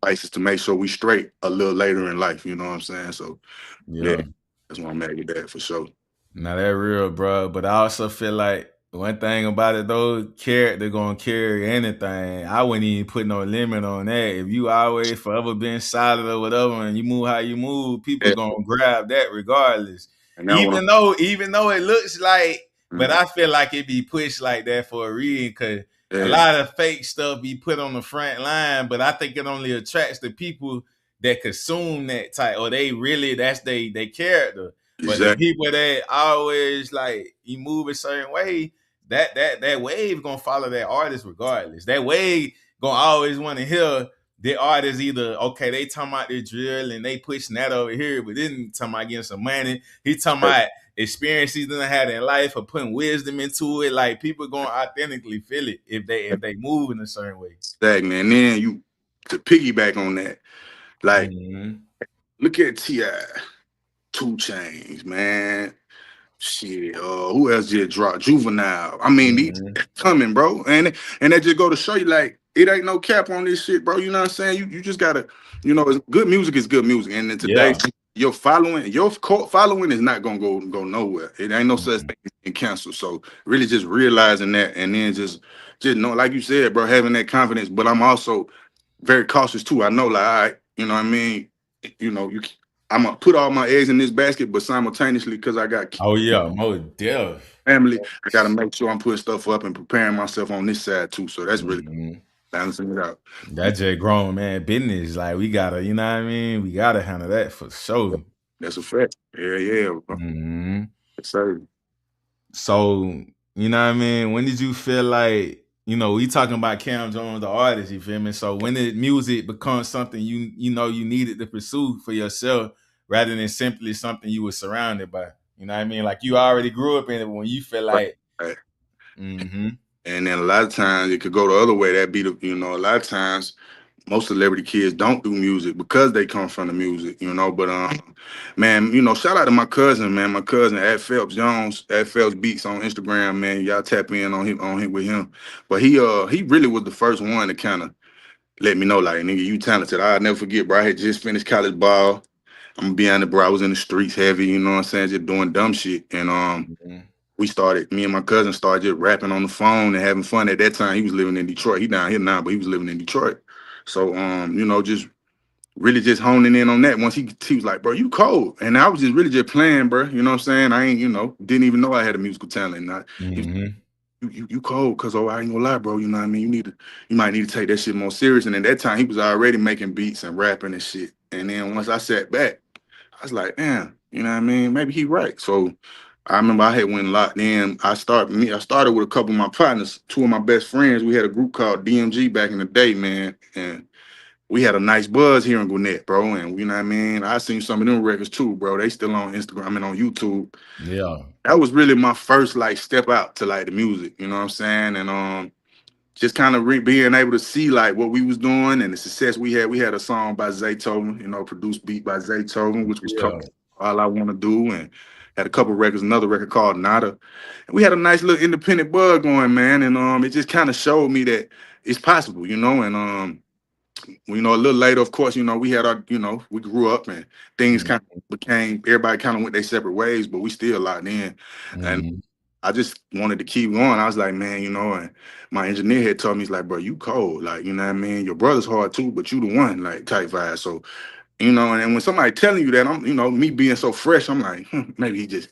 places to make sure we straight a little later in life. You know what I'm saying? So yeah, that's why I'm mad with that for sure. Now that real, bro. But I also feel like one thing about it though, character gonna carry anything. I wouldn't even put no limit on that. If you always forever been solid or whatever, and you move how you move, people gonna grab that regardless. Even though it looks like, but I feel like it be pushed like that for a reason, because a lot of fake stuff be put on the front line. But I think it only attracts the people that consume that type, or that's they character. But the people that always like you move a certain way, that wave gonna follow that artist regardless. That wave gonna always want to hear the artist either, okay, they talking about their drill and they pushing that over here, but then talking about getting some money. He talking about experiences that they had in life or putting wisdom into it. Like people gonna authentically feel it if they move in a certain way. Exactly. And then you to piggyback on that, like look at T.I., 2 Chainz, man. Shit, who else just dropped? Juvenile. I mean, these coming, bro. And that just go to show you, like, it ain't no cap on this shit, bro. You know what I'm saying? You just gotta, good music is good music. And then today, your cult following is not gonna go nowhere. It ain't no such thing as being canceled. So really just realizing that, and then just know, like you said, bro, having that confidence. But I'm also very cautious too. I know, like, all right, you know what I mean? I'm gonna put all my eggs in this basket, but simultaneously, because I got more family, I gotta make sure I'm putting stuff up and preparing myself on this side too. So that's really balancing it out. That's just grown man business. Like we gotta, you know what I mean? We gotta handle that for sure. That's a fact. Yeah, bro. Yes, sir. So, you know what I mean? When did you feel like we talking about Cam Jones, the artist, you feel me? So when the music becomes something you needed to pursue for yourself rather than simply something you were surrounded by. You know what I mean? Like you already grew up in it when you feel like Right. mm-hmm. And then a lot of times it could go the other way. That be a lot of times most celebrity kids don't do music because they come from the music, But man, shout out to my cousin, man. My cousin at Phelps Jones, at Phelps Beats on Instagram, man. Y'all tap in on him with him. But he really was the first one to kind of let me know, like, nigga, you talented. I'll never forget, bro. I had just finished college ball. I'm gonna be honest, bro. I was in the streets heavy, you know what I'm saying, just doing dumb shit. And me and my cousin started just rapping on the phone and having fun. At that time, he was living in Detroit. He down here now, but he was living in Detroit. So just really just honing in on that. Once he was like, bro, you cold. And I was just really just playing, bro. You know what I'm saying? I ain't, didn't even know I had a musical talent. And you cold, cause I ain't gonna lie, bro. You know what I mean? You might need to take that shit more serious. And at that time, he was already making beats and rapping and shit. And then once I sat back, I was like, damn, you know what I mean? Maybe he right. So I remember I had went locked in. I started with a couple of my partners, two of my best friends. We had a group called DMG back in the day, man. And we had a nice buzz here in Gwinnett, bro. And you know what I mean? I seen some of them records too, bro. They still on Instagram and on YouTube. Yeah. That was really my first like step out to like the music, you know what I'm saying? And just kind of being able to see like what we was doing and the success we had. We had a song by Zaytoven, produced beat by Zaytoven, which was called All I Want to Do, and had a couple records, another record called Nada. And we had a nice little independent bug going, man. And it just kind of showed me that it's possible, and a little later, of course, we had our, we grew up and things kind of everybody kind of went their separate ways, but we still locked in. And I just wanted to keep going. I was like, man, and my engineer had told me, he's like, bro, you cold. Like, you know what I mean? Your brother's hard too, but you the one, like, type vibe. So, and then when somebody telling you that, I'm, me being so fresh, I'm like, maybe he just,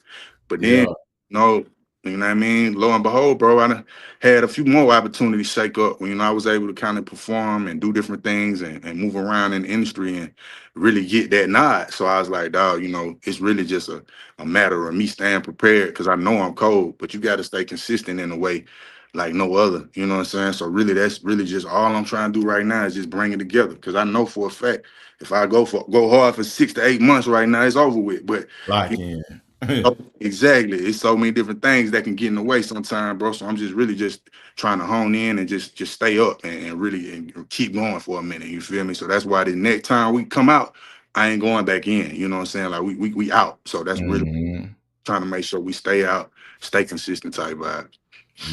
but then, no, you know what I mean? Lo and behold, bro, I done had a few more opportunities shake up when, I was able to kind of perform and do different things and move around in the industry and really get that nod. So I was like, dog, it's really just a matter of me staying prepared because I know I'm cold, but you got to stay consistent in a way like no other. You know what I'm saying? So really, that's really just all I'm trying to do right now is just bring it together because I know for a fact if I go hard for 6 to 8 months right now, it's over with. But lock in. Exactly. It's so many different things that can get in the way sometimes, bro. So I'm just really just trying to hone in and just stay up and really and keep going for a minute. You feel me? So that's why the next time we come out, I ain't going back in. You know what I'm saying? Like we out. So that's really trying to make sure we stay out, stay consistent type vibes.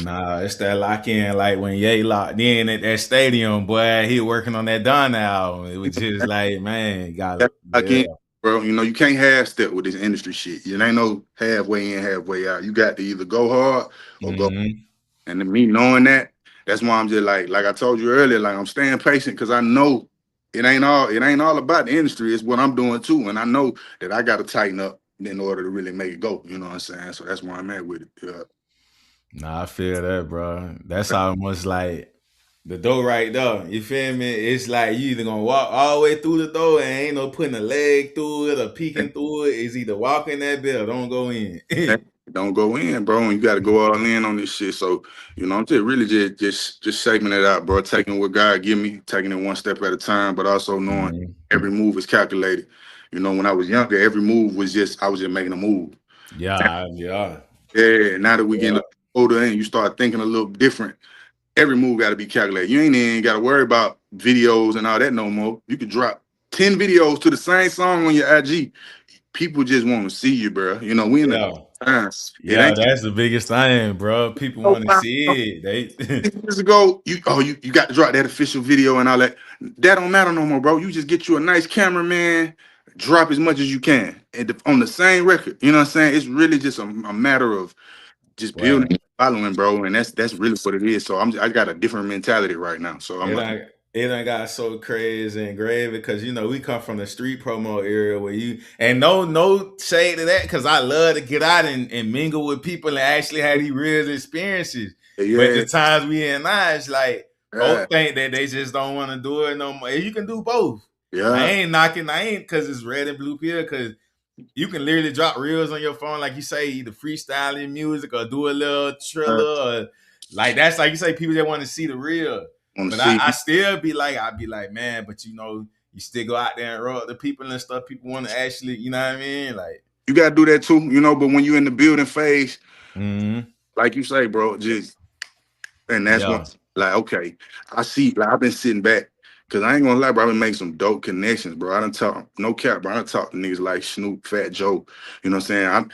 Nah, it's that lock in. Like when Ye locked in at that stadium, boy, he working on that Donna album. It was just like, man, got it. Again, bro, you can't half step with this industry shit. It ain't no halfway in, halfway out. You got to either go hard or go. And to me, knowing that, that's why I'm just like I told you earlier, like I'm staying patient because I know it ain't all about the industry. It's what I'm doing too, and I know that I got to tighten up in order to really make it go. You know what I'm saying? So that's why I'm at with it. Yeah. Nah, I feel that, bro. That's almost like the door right there. You feel me? It's like you either gonna walk all the way through the door and ain't no putting a leg through it or peeking through it. It's either walk in that bit or don't go in. Don't go in, bro. And you got to go all in on this shit. So, I'm just really just shaping it out, bro. Taking what God give me, taking it one step at a time, but also knowing every move is calculated. When I was younger, every move was I was just making a move. Yeah. Yeah. Now that we getting older and you start thinking a little different, every move got to be calculated. You ain't even got to worry about videos and all that no more. You could drop 10 videos to the same song on your IG. People just want to see you, bro. We in the times. That's the biggest thing, bro. People want to see it. Years ago, you got to drop that official video and all that. That don't matter no more, bro. You just get you a nice cameraman, drop as much as you can on the same record. You know what I'm saying? It's really just a matter of just building, following, bro, and that's really what it is. So I got a different mentality right now. So it done got so crazy and gravy because we come from the street promo area where no shade to that because I love to get out and mingle with people and actually have these real experiences. Yeah. But the times we in now, it's like both think that they just don't want to do it no more. You can do both. Yeah. I ain't because it's red and blue pill because you can literally drop reels on your phone, like you say, either freestyling music or do a little triller or Like that's like you say, people that want to see the real. Want to But see? I still I'd be like, man, but you still go out there and rub the people and stuff. People want to actually, you know what I mean? Like, You gotta do that too, but when you're in the building phase, mm-hmm. like you say, bro, just and that's Yeah. what like okay. I see, like I've been sitting back. Cause I ain't gonna lie, bro. I've been making some dope connections, bro. I done talk, no cap, bro. I done talk to niggas like Snoop, Fat Joe. You know what I'm saying? I'm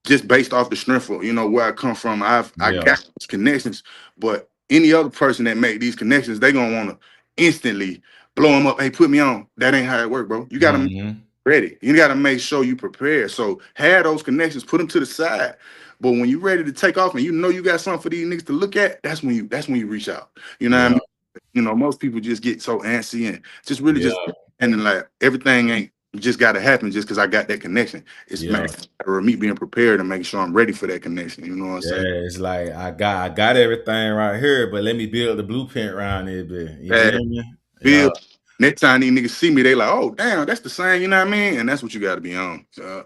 just based off the strength of, where I come from. I Yeah. got these connections, but any other person that make these connections, they gonna wanna instantly blow them up. Hey, put me on. That ain't how it work, bro. You gotta Mm-hmm. ready. You got to make sure you prepare. So have those connections, put them to the side. But when you're ready to take off and you got something for these niggas to look at, that's when you reach out. You know what I Yeah. mean? Most people just get so antsy and just really Yeah. and then like everything ain't just got to happen just because I got that connection. It's Yeah. or me being prepared and making sure I'm ready for that connection. You know what I'm Yeah, saying? it's like I got everything right here, but let me build the blueprint around it, bit. You Yeah, feel me? Yeah. Bill. Next time these niggas see me, they like, oh damn, that's the same. You know what I mean? And that's what you got to be on. So,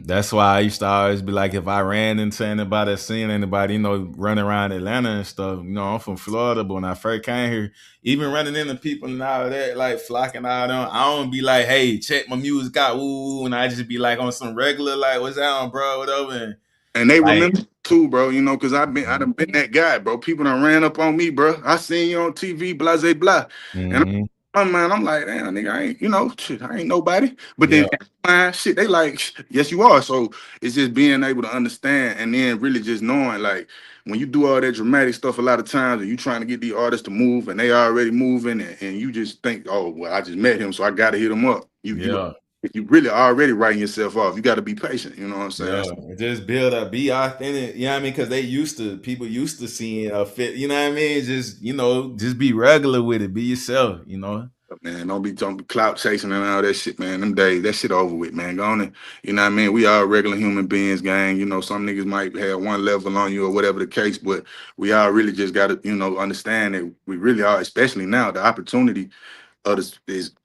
That's why I used to always be like, if I ran into anybody, seeing anybody, running around Atlanta and stuff, I'm from Florida, but when I first came here, even running into people and all that, like flocking out on, I don't be like, hey, check my music out, ooh, and I just be like on some regular, like, what's down, bro, whatever. And they Like, remember too, bro, because I done been that guy, bro. People done ran up on me, bro. I seen you on TV, blah, blah, blah. And mm-hmm. I'm like, damn, nigga, I ain't, shit, I ain't nobody. But Yeah. then, shit, they like, yes, you are. So it's just being able to understand and then really just knowing, like, when you do all that dramatic stuff a lot of times and you trying to get the artists to move and they already moving and you just think, oh, well, I just met him, so I got to hit him up. You really already writing yourself off. You got to be patient. You know what I'm saying? Yeah, just build up, be authentic. You know what I mean? Because people used to seeing a fit. You know what I mean? Just be regular with it. Be yourself. Man, don't be clout chasing and all that shit, man. Them days, that shit over with, man. Go on and, you know what I mean? We all regular human beings, gang. Some niggas might have one level on you or whatever the case, but we all really just got to, understand that we really are, especially now, the opportunity of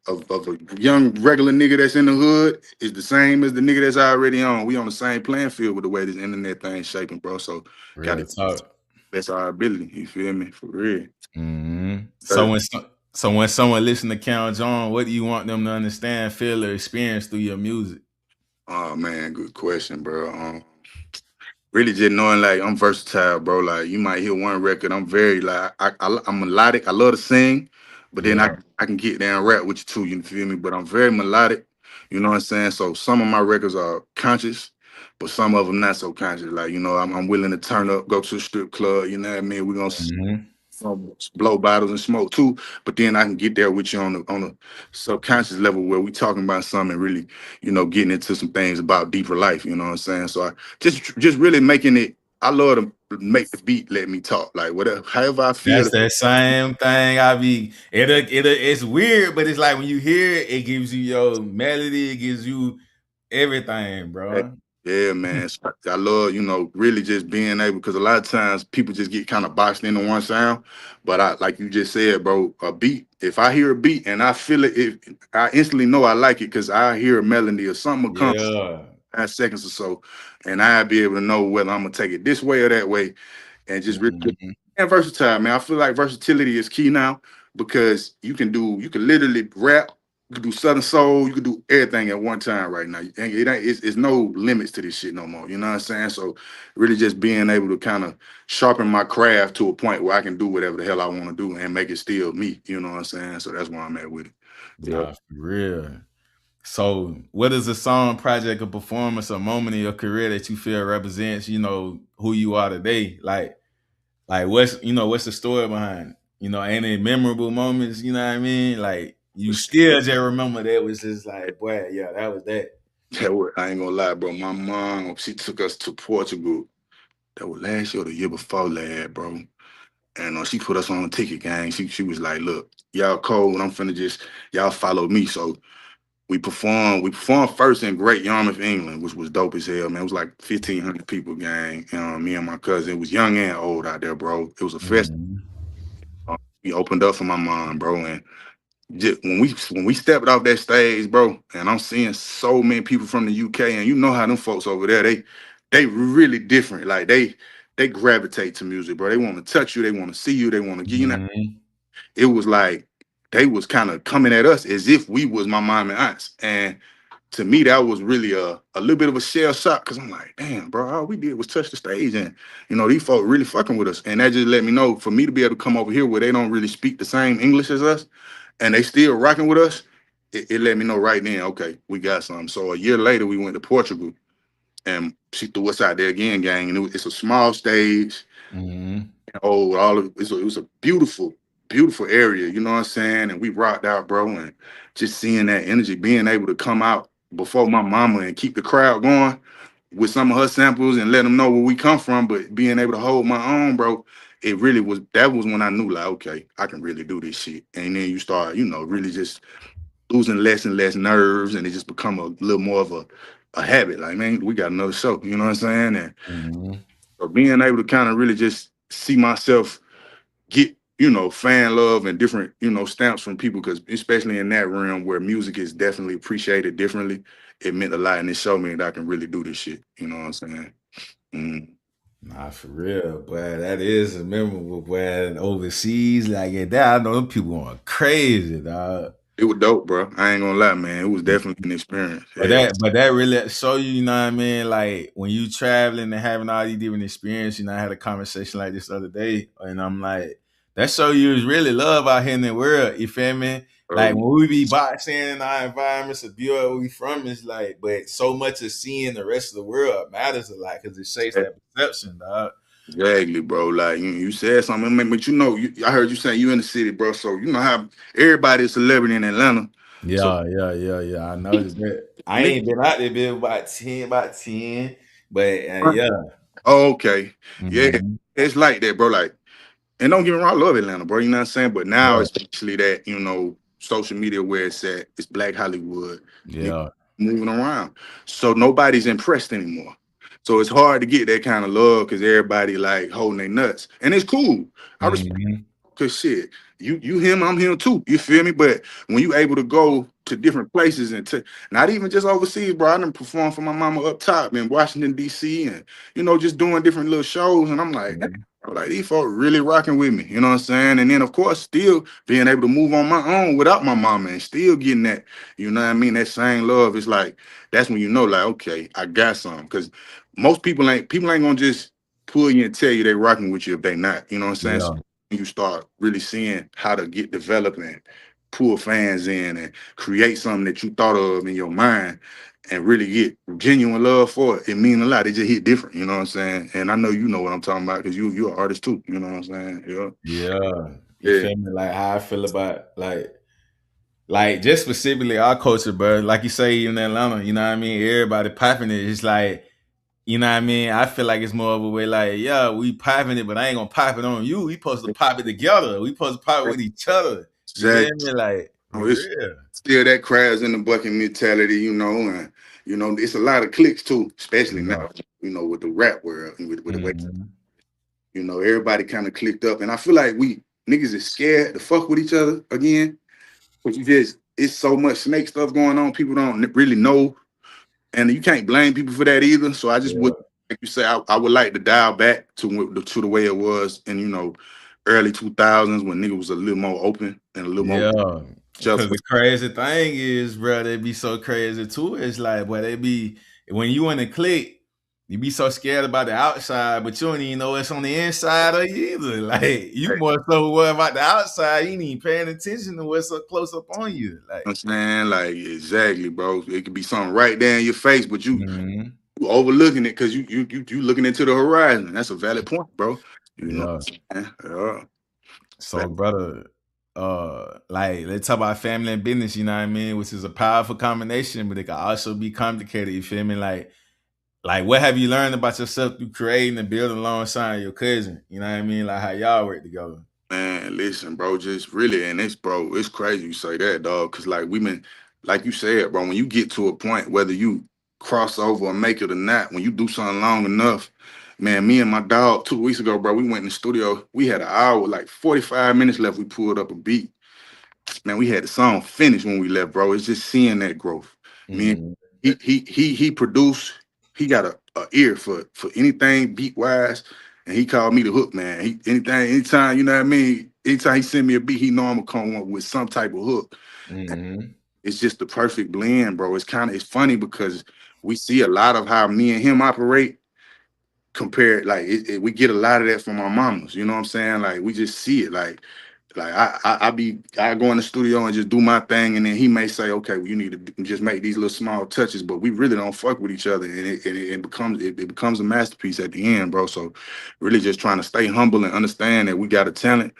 a young regular nigga that's in the hood is the same as the nigga that's already on. We on the same playing field with the way this internet thing's shaping, bro. So got Real to talk. that's our ability. You feel me? For real. Mm-hmm. So when someone listen to Count John, what do you want them to understand, feel, or experience through your music? Oh man, good question, bro. Really just knowing like I'm versatile, bro. Like you might hear one record, I'm very like I'm melodic. I love to sing, but then Yeah. I can get down rap with you too. You feel me? But I'm very melodic. You know what I'm saying? So some of my records are conscious, but some of them not so conscious. Like I'm willing to turn up, go to a strip club. You know what I mean? We're gonna Mm-hmm. blow bottles and smoke too, but then I can get there with you on a subconscious level where we talking about something really, getting into some things about deeper life. You know what I'm saying? So I just really making it. I love to make the beat let me talk, like whatever, however I feel. That's that same thing. It's weird, but it's like when you hear it, it gives you your melody, it gives you everything, bro. Yeah, man. So I love, really just being able, because a lot of times people just get kind of boxed into one sound. But like you just said, bro, a beat, if I hear a beat and I feel it, I instantly know I like it because I hear a melody or something will come Yeah. 5 seconds or so. And I'll be able to know whether I'm going to take it this way or that way. And just really and versatile, man. I feel like versatility is key now because you can literally rap. You can do Southern Soul. You can do everything at one time right now. And it's no limits to this shit no more. You know what I'm saying? So really just being able to kind of sharpen my craft to a point where I can do whatever the hell I want to do and make it still me. You know what I'm saying? So that's where I'm at with it. Yeah, for real. So what is a song, project, or performance, or moment in your career that you feel represents, who you are today? Like what's the story behind it? Any memorable moments, you know what I mean? Like you still just remember that was just like, boy, yeah, that was that. I ain't gonna lie, bro. My mom, she took us to Portugal. That was last year or the year before last, bro. And she put us on a ticket, gang. She was like, look, y'all cold, I'm finna y'all follow me. So we performed first in Great Yarmouth, England, which was dope as hell, man. It was like 1,500 people, gang. Me and my cousin. It was young and old out there, bro. It was a fest. We opened up for my mom, bro. And just, when we stepped off that stage, bro, and I'm seeing so many people from the UK, and you know how them folks over there, they really different. Like they gravitate to music, bro. They want to touch you, they want to see you, they want to give you. Mm-hmm. It was like they was kind of coming at us as if we was my mom and aunts. And to me, that was really a little bit of a shell shock because I'm like, damn, bro, all we did was touch the stage, and these folk really fucking with us. And that just let me know, for me to be able to come over here where they don't really speak the same English as us, and they still rocking with us, it let me know right then, okay, we got something. So a year later, we went to Portugal, and she threw us out there again, gang. And it's a small stage. Mm-hmm. Oh, it was a beautiful, beautiful area, you know what I'm saying? And we rocked out, bro, and just seeing that energy, being able to come out before my mama and keep the crowd going with some of her samples and let them know where we come from, but being able to hold my own, bro, that was when I knew, like, okay, I can really do this shit. And then you start, really just losing less and less nerves, and it just become a little more of a habit. Like, man, we got another show, you know what I'm saying? And Mm-hmm. so being able to kind of really just see myself get, fan love and different, stamps from people, because especially in that realm where music is definitely appreciated differently, it meant a lot, and it showed me that I can really do this shit. You know what I'm saying? Mm. Nah, for real, boy. That is memorable, boy. And overseas, like yeah, that I know them people going crazy, dog. It was dope, bro. I ain't gonna lie, man. It was definitely an experience. But Yeah. that really show you, you know what I mean? Like when you traveling and having all these different experiences, I had a conversation like this the other day, and I'm like, that show you is really love out here in the world. You feel me? Like when we be boxing in our environments, of view where we from is like, but so much of seeing the rest of the world matters a lot because it shapes that perception, dog. Exactly, bro. Like you said something, but I heard you saying you in the city, bro. So you know how everybody's a celebrity in Atlanta. So Yeah. I noticed that. I nigga, ain't been out there, been about 10, but yeah. oh, okay, yeah, Mm-hmm. it's like that, bro. Like, and don't get me wrong, I love Atlanta, bro. You know what I'm saying? But now Yeah. it's actually that, social media where it's at. It's Black Hollywood. Nigga Yeah. moving around. So nobody's impressed anymore. So it's hard to get that kind of love because everybody like holding their nuts. And it's cool. I respect, Mm-hmm. because shit, you him, I'm him too. You feel me? But when you able to go to different places and not even just overseas, bro. I done performed for my mama up top in Washington, D.C. and just doing different little shows. And I'm like, Mm-hmm. bro, like these folks really rocking with me. You know what I'm saying? And then of course, still being able to move on my own without my mama and still getting that, you know what I mean? That same love. It's like that's when you know, like, okay, I got some. Because most people ain't gonna just pull you and tell you they rocking with you if they not. You know what I'm saying? So Yeah. you start really seeing how to get developed and pull fans in and create something that you thought of in your mind and really get genuine love for it. It means a lot. It just hit different, you know what I'm saying? And I know you know what I'm talking about because you're an artist too, you know what I'm saying? Yeah. Yeah. You Yeah. feel me? Like how I feel about like just specifically our culture, bro. Like you say in Atlanta, you know what I mean? Everybody popping it. It's like, you know what I mean? I feel like it's more of a way like, yeah, we popping it, but I ain't gonna pop it on you. We supposed to pop it together. We supposed to pop it with each other. You feel Exactly. me? Like for It's real. still that crabs in the bucket mentality, and it's a lot of clicks too, especially Yeah. now, with the rap world and with the way, Mm-hmm. everybody kind of clicked up. And I feel like we niggas is scared to fuck with each other again. But it's so much snake stuff going on. People don't really know, and you can't blame people for that either. So I just would, Yeah. like you say, I would like to dial back to the way it was in early 2000s when niggas was a little more open and a little more Yeah, just. because the crazy thing is, bro, they be so crazy too. It's like, boy, they be when you in the clique, you be so scared about the outside, but you don't even know what's on the inside of you either. Like you more so worried about the outside, you ain't even paying attention to what's so close up on you. Like, I'm saying, like, exactly, bro. It could be something right there in your face, but you mhm. overlooking it because you looking into the horizon. That's a valid point, bro. You know Yeah. what I'm saying? Yeah. So, brother, like let's talk about family and business. You know what I mean? Which is a powerful combination, but it can also be complicated. You feel me? Like, what have you learned about yourself through creating and building alongside your cousin? You know what I mean? Like how y'all work together. Man, listen, bro, just really, and it's crazy you say that, dog, because like like you said, bro, when you get to a point, whether you cross over or make it or not, when you do something long enough, man, me and my dog 2 weeks ago, bro, we went in the studio, we had an hour, like 45 minutes left, we pulled up a beat. Man, we had the song finished when we left, bro. It's just seeing that growth. Man, Mm-hmm. he produced, he got a ear for anything beat wise. and he called me the hook man. Anytime, you know what I mean. Anytime he send me a beat, he know I'm gonna come up with some type of hook. Mm-hmm. It's just the perfect blend, bro. It's funny because we see a lot of how me and him operate compared. Like we get a lot of that from our mamas. You know what I'm saying? Like we just see it. Like I go in the studio and just do my thing, and then he may say, okay, well, you need to just make these little small touches, but we really don't fuck with each other, and it becomes a masterpiece at the end, bro. So really just trying to stay humble and understand that we got a talent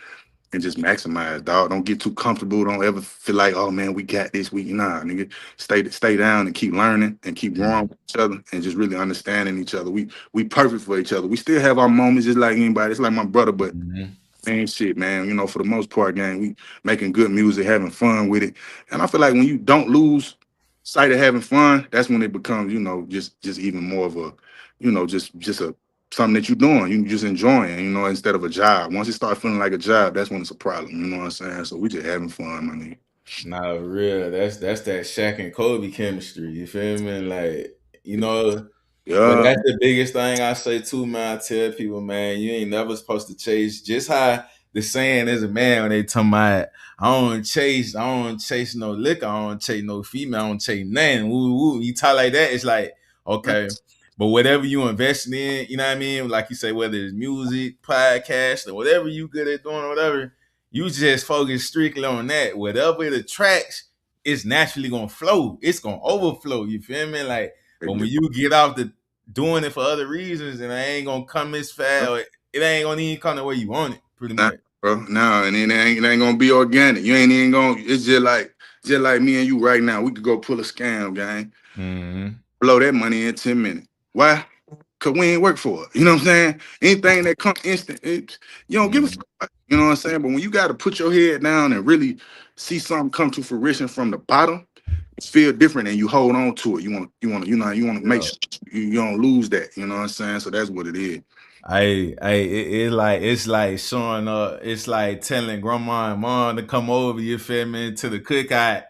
and just maximize, dog. Don't get too comfortable. Don't ever feel like, oh man, we got this. Nigga. Stay down and keep learning and keep growing with each other and just really understanding each other. We perfect for each other. We still have our moments just like anybody. It's like my brother, but Mm-hmm. same shit, man. You know, for the most part, gang, we making good music, having fun with it. And I feel like when you don't lose sight of having fun, that's when it becomes, you know, just even more of a, you know, just a something that you're doing, you just enjoying, you know, instead of a job. Once it starts feeling like a job, that's when it's a problem. You know what I'm saying? So we just having fun, my nigga. Nah, real. That's that Shaq and Kobe chemistry. You feel me? Like, you know, but Yeah. that's the biggest thing I say too, man. I tell people, man, you ain't never supposed to chase. Just how the saying is, a man when they talking about, I don't chase no liquor, I don't chase no female, I don't chase nothing. Woo woo. You talk like that, it's like, okay. But whatever you investing in, you know what I mean? Like you say, whether it's music, podcast, or whatever you good at doing, or whatever, you just focus strictly on that. Whatever it attracts, it's naturally gonna flow. It's gonna overflow. You feel me? Like, but when you get out the doing it for other reasons, and it ain't gonna come as fast, or it ain't gonna even come the way you want it, pretty Nah, much. bro. No, and it ain't gonna be organic. You ain't even gonna. It's just like me and you right now. We could go pull a scam, gang. Mm-hmm. Blow that money in 10 minutes. Why? Cause we ain't work for it. You know what I'm saying? Anything that comes instant, you don't give a Mm-hmm. fuck. You know what I'm saying? But when you got to put your head down and really see something come to fruition from the bottom, it feel different, and you hold on to it. You want to make Yeah. sure you don't lose that. You know what I'm saying? So that's what it is. It's like showing up. It's like telling grandma and mom to come over. You feel me, to the cookout,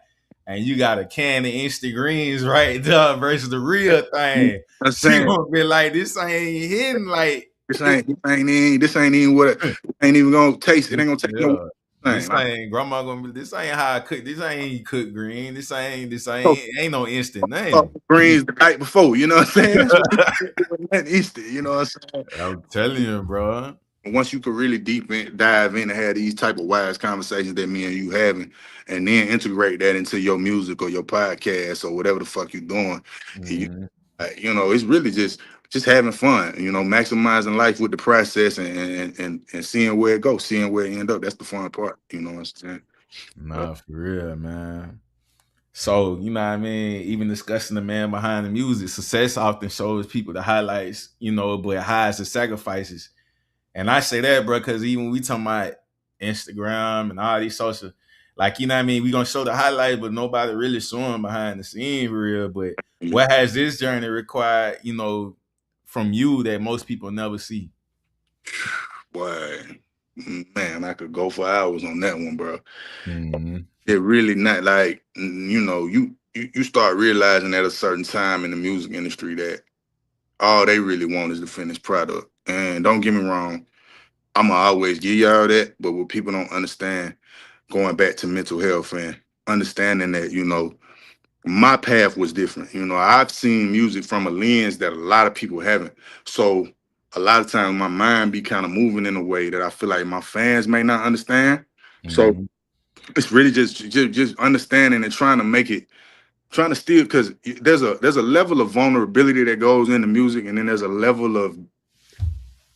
and you got a can of instant greens right there versus the real You know thing. what I'm She saying? gonna be like, this ain't hitting. Like, This ain't even what ain't even gonna taste. It ain't gonna taste no yeah, thing. this ain't grandma gonna be. This ain't how I cook. This ain't cooked green. This So, ain't no instant name. greens the night before, you know what I'm saying? So that instant, you know what I'm saying? I'm telling you, bro. Once you could really dive in and have these type of wise conversations that me and you having, and then integrate that into your music or your podcast or whatever the fuck you doing, and Mm-hmm. you know, it's really just having fun, you know, maximizing life with the process and seeing where it goes, seeing where it end up. That's the fun part, you know what I'm saying? But Nah, for real, man. So, you know what I mean? Even discussing the man behind the music, success often shows people the highlights, you know, but hides the sacrifices. And I say that, bro, because even we talking about Instagram and all these social, like, you know what I mean? We gonna show the highlights, but nobody really showing behind the scene for real. But what has this journey required, you know, from you that most people never see? boy, man, I could go for hours on that one, bro. Mm-hmm. It really not like, you know, you start realizing at a certain time in the music industry that all they really want is the finished product. And don't get me wrong, I'ma always give y'all that, but what people don't understand, going back to mental health and understanding that, you know, my path was different. You know, I've seen music from a lens that a lot of people haven't. So a lot of times my mind be kind of moving in a way that I feel like my fans may not understand. So Mm-hmm. it's really just understanding and trying to make it, trying to steal, because there's a level of vulnerability that goes into music, and then there's a level of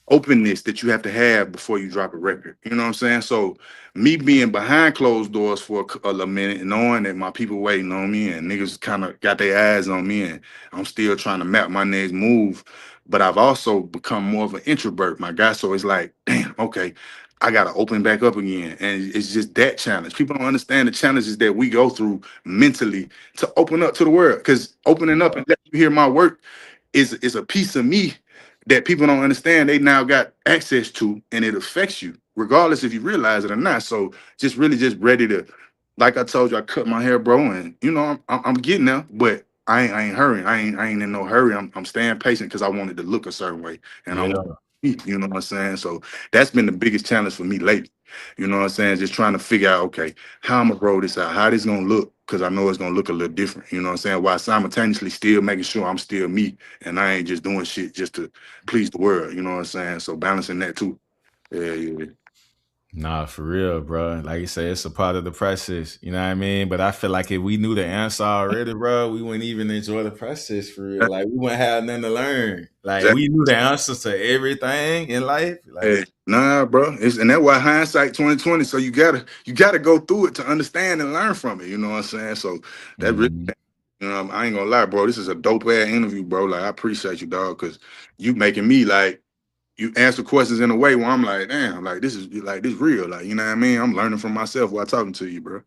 openness that you have to have before you drop a record. You know what I'm saying? So me being behind closed doors for a minute, knowing that my people waiting on me and niggas kind of got their eyes on me, and I'm still trying to map my next move. But I've also become more of an introvert, my guy. So it's like, damn, okay, I gotta open back up again. And it's just that challenge. People don't understand the challenges that we go through mentally to open up to the world. Because opening up and letting you hear my work is a piece of me that people don't understand they now got access to, and it affects you regardless if you realize it or not. So just really just ready to, like I told you, I cut my hair, bro, and you know I'm getting there, but I ain't hurrying. I ain't in no hurry. I'm staying patient because I wanted to look a certain way, and I Yeah. want You know what I'm saying? So that's been the biggest challenge for me lately. You know what I'm saying? Just trying to figure out, okay, how I'm gonna roll this out, how this gonna look, because I know it's gonna look a little different. You know what I'm saying? While simultaneously still making sure I'm still me and I ain't just doing shit just to please the world. You know what I'm saying? So balancing that too. Yeah, yeah. Nah, for real, bro. Like you say, it's a part of the process. You know what I mean? But I feel like if we knew the answer already, bro, we wouldn't even enjoy the process for real. Like we wouldn't have nothing to learn. Like Exactly. we knew the answers to everything in life. Like, Hey, nah, bro. And that's why hindsight 2020. So you gotta go through it to understand and learn from it. You know what I'm saying? So that really, mhm. I ain't gonna lie, bro. This is a dope ass interview, bro. Like I appreciate you, dog, because you making me like you answer questions in a way where I'm like, damn, like this real. Like, you know what I mean? I'm learning from myself while talking to you, bro.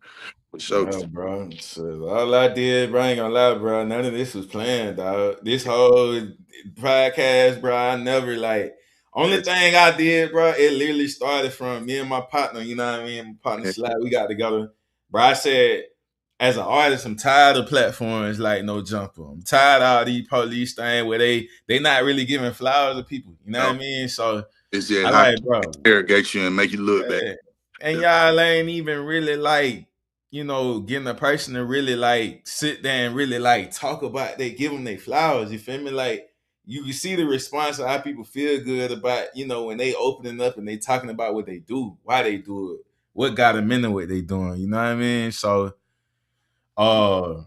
For sure. Yeah, bro. So all I did, bro, I ain't gonna lie, bro. None of this was planned, dog. This whole podcast, bro, I never like. Only Yes, thing I did, bro, it literally started from me and my partner. You know what I mean? My partner yes, Sly, we got together. Bro, I said, as an artist, I'm tired of platforms like No Jumper. I'm tired of all these police things where they not really giving flowers to people. You know what no. I mean? So It's just I how like, bro. interrogate you and make you look back. Yeah. And y'all ain't even really like, getting a person to really like sit there and really like talk about they give them their flowers. You feel me? Like you can see the response of how people feel good about, when they opening up and they talking about what they do, why they do it, what got them into what they doing. You know what I mean? So uh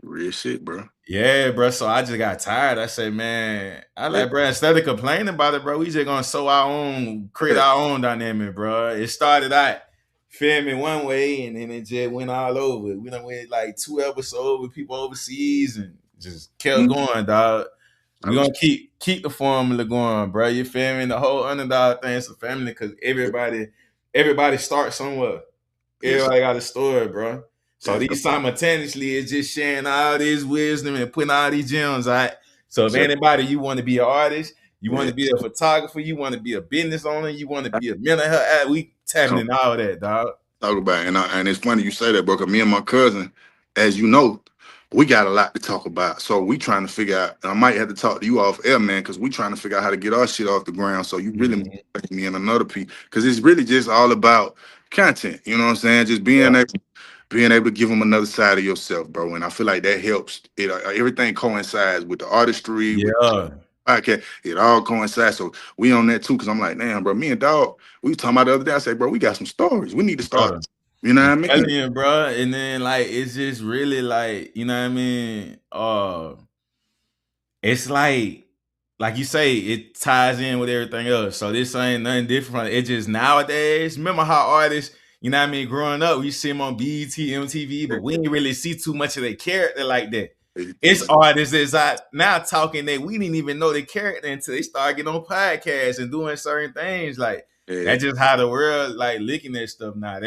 Real shit, bro. yeah, bro. So I just got tired. I said, man, I Yeah, like, bro, instead of complaining about it, bro, we just gonna create yeah, our own dynamic, bro. It started out filming one way, and then it just went all over. We done went like 2 episodes with people overseas, and just kept mm, going, dog. I We was gonna keep the formula going, bro. You feel me? The whole underdog thing is a family because everybody starts somewhere. yes, Everybody got a story, bro. So yes, these simultaneously is just sharing all this wisdom and putting all these gems out. So if yes, anybody, you want to be an artist, you want yes. to be a photographer, you want to be a business owner, you want to be a mental health, we tapping in all that, dog. Talk about it. And it's funny you say that, bro. Cause me and my cousin, as you know, we got a lot to talk about. So we trying to figure out. And I might have to talk to you off air, man, because we trying to figure out how to get our shit off the ground. So you really Mhm. motivate me and another piece, because it's really just all about content. You know what I'm saying? Just Yeah. being able to give them another side of yourself, bro. And I feel like that helps. It everything coincides with the artistry, with Yeah. podcast. It all coincides. So we on that too, because I'm like, damn, bro. Me and Dog, we was talking about the other day. I said, bro, we got some stories. We need to start. Bro. You know I'm what I telling mean? you, bro. And then like it's just really like, you know what I mean? It's like you say, it ties in with everything else. So this ain't nothing different. It just nowadays. Remember how artists, you know what I mean, growing up, we see them on BET, MTV, but we didn't really see too much of their character like that. It's artists that's out now talking that we didn't even know their character until they start getting on podcasts and doing certain things. Like Yeah. that's just how the world like looking at stuff now.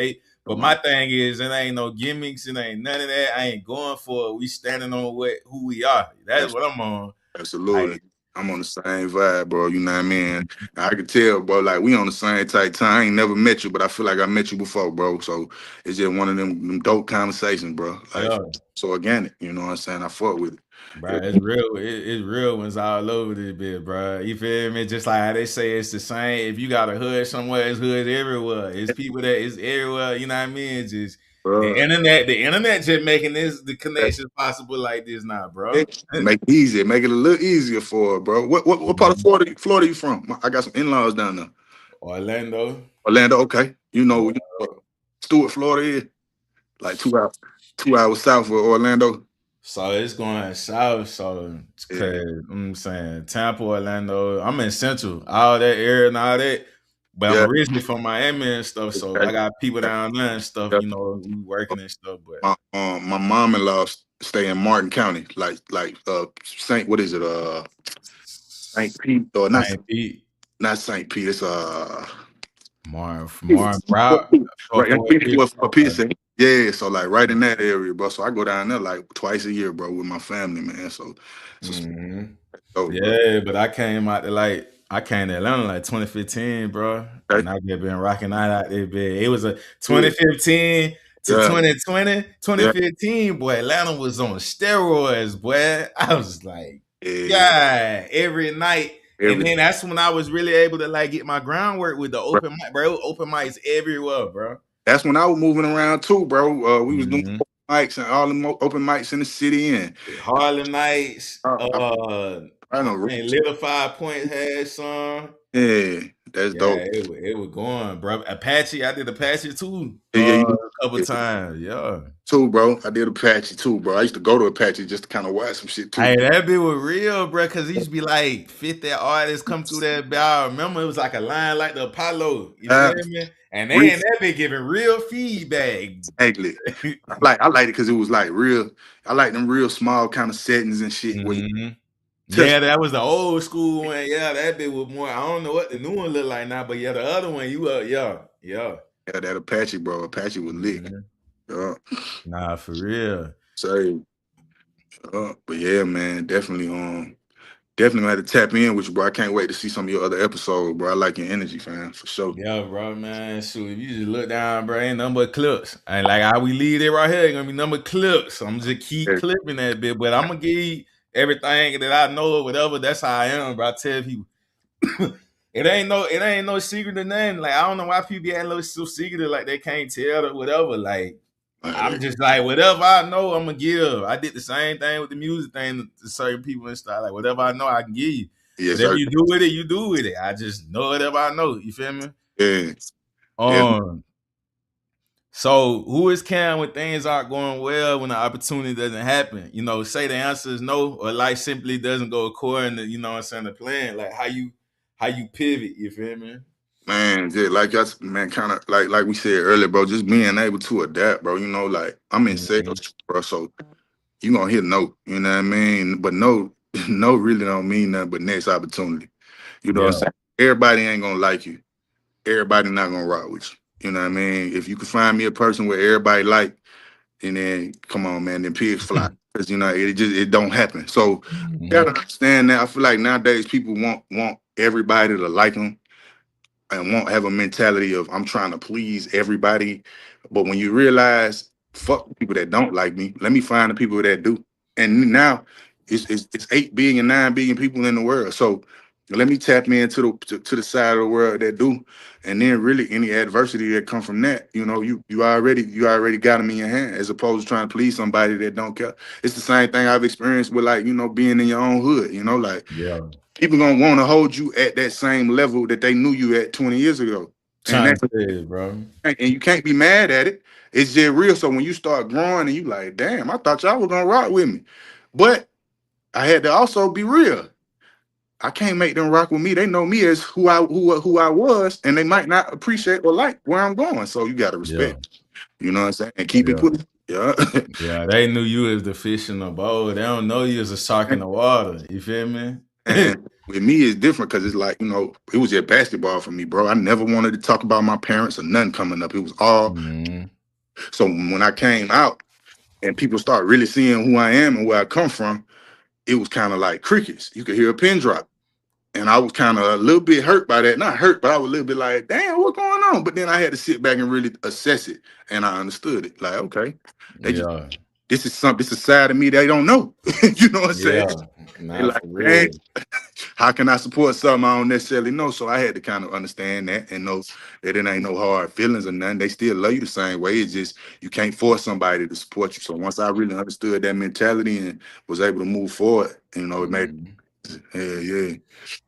But my thing is, it ain't no gimmicks, it ain't none of that. I ain't going for it. We standing on who we are. That's what I'm on. Absolutely. Like, I'm on the same vibe, bro. You know what I mean? I can tell, bro, like we on the same type time. I ain't never met you, but I feel like I met you before, bro. So it's just one of them dope conversations, bro. Like yeah. so organic, you know what I'm saying? I fuck with Bro, it. it's real. It's real ones all over this bit, bro. You feel me? Just like how they say it's the same. If you got a hood somewhere, it's hoods everywhere. It's people that is everywhere. You know what I mean? It's just the Bro, internet. The internet just making the connection possible like this now, bro. make it easier, make it a little easier for her, bro. What part of Florida you from? I got some in-laws down there. Orlando. Orlando, okay. You know what Stewart, Florida is? Like 2 hours south of Orlando. So it's going south. So Yeah. cause I'm saying Tampa, Orlando. I'm in Central, all that area and all that. But I'm Yeah. originally from Miami and stuff, so I Okay. got people down there and stuff. Yeah. We working and stuff. But My mom-in-law stay in Martin County, like Saint, what is it? Saint Pete or not? St. Pete, Not Saint Pete. It's Marn Brown, right. For okay. Peterson. Yeah, so like right in that area, bro. So I go down there like twice a year, bro, with my family, man. So hmm dope, bro. Yeah, but I came to Atlanta like 2015, bro, Okay. and I just been rocking out there, bit. It was a Yeah, 2015 to yeah, 2020, yeah, 2015, boy. Atlanta was on steroids, boy. I was like, yeah. God, every night. And then that's when I was really able to like get my groundwork with the open mic, bro. Open mics everywhere, bro. That's when I was moving around too, bro. We was doing Mhm. open mics and all the open mics in the city, and Harlem Nights. I I know. think Little 5 Points had some. Yeah, that's Yeah, dope. it was going, bro. Apache, I did Apache too. Yeah, A couple times. Yeah. too, bro. I did Apache too, bro. I used to go to Apache just to kind of watch some shit too. Hey, that bit was real, bro. Cause it used to be like 50 artists come through that bit. I remember it was like a line like the Apollo. You feel me? And they in that bit giving real feedback. Exactly. I liked it because it was like real. I like them real small kind of settings and shit. Yeah, that was the old school one. Yeah, that bit was more. I don't know what the new one look like now, but yeah, the other one, yeah. Yeah, that Apache, bro. Apache was lit. Yeah. Nah, for real. So, but yeah, man, definitely gonna have to tap in with you, bro. I can't wait to see some of your other episodes, bro. I like your energy, fam, for sure. Yeah, bro, man. Shoot, if you just look down, bro, ain't nothing but clips. And like how we leave it right here, ain't gonna be number clips. So I'm just keep clipping that bit, but I'm gonna give you everything that I know or whatever. That's how I am, bro. I tell people it ain't no secret to nothing. Like I don't know why people be acting so secretive, like they can't tell or whatever. Like I'm just like whatever I know, I'm gonna give. I did the same thing with the music thing to certain people and stuff. Like whatever I know, I can give you. Yes, whatever sir. you do with it, you do with it. I just know whatever I know. You feel me? Yeah. So who is Cam when things aren't going well, when the opportunity doesn't happen? You know, say the answer is no, or life simply doesn't go according to, you know what I'm saying, the plan. Like how you pivot, you feel me? Man, yeah, like us, man, kind of like we said earlier, bro, just being able to adapt, bro. You know, like I'm in sales, bro, so you gonna hear no, you know what I mean? But no, no really don't mean nothing but next opportunity. You know what I'm saying? Everybody ain't gonna like you. Everybody not gonna rock with you. You know what I mean? If you can find me a person where everybody like, and then come on, man, then pigs fly. Because you know, it don't happen. So you gotta understand that. I feel like nowadays people want everybody to like them and won't have a mentality of I'm trying to please everybody. But when you realize, fuck people that don't like me, let me find the people that do. And now it's 8 billion, 9 billion people in the world. So let me tap me into the side of the world that do. And then really any adversity that come from that, you know, you already got them in your hand, as opposed to trying to please somebody that don't care. It's the same thing I've experienced with, like, you know, being in your own hood, you know, like people gonna want to hold you at that same level that they knew you at 20 years ago. Bro. And you can't be mad at it. It's just real. So when you start growing and you like, damn, I thought y'all was gonna rock with me. But I had to also be real. I can't make them rock with me. They know me as who I was, and they might not appreciate or like where I'm going. So you gotta respect. You know what I'm saying? And keep it put. Yeah. Yeah, they knew you as the fish in the bowl. They don't know you as a shark in the water. You feel me? And with me, it's different because it's like, you know, it was just basketball for me, bro. I never wanted to talk about my parents or nothing coming up. It was all. So when I came out and people start really seeing who I am and where I come from, it was kind of like crickets. You could hear a pin drop. And I was kind of a little bit hurt by that. Not hurt, but I was a little bit like, damn, what's going on? But then I had to sit back and really assess it. And I understood it. Like, okay, this is a side of me they don't know. You know what I'm saying? Like, man, how can I support something I don't necessarily know? So I had to kind of understand that and know that it ain't no hard feelings or nothing. They still love you the same way. It's just you can't force somebody to support you. So once I really understood that mentality and was able to move forward, you know, it made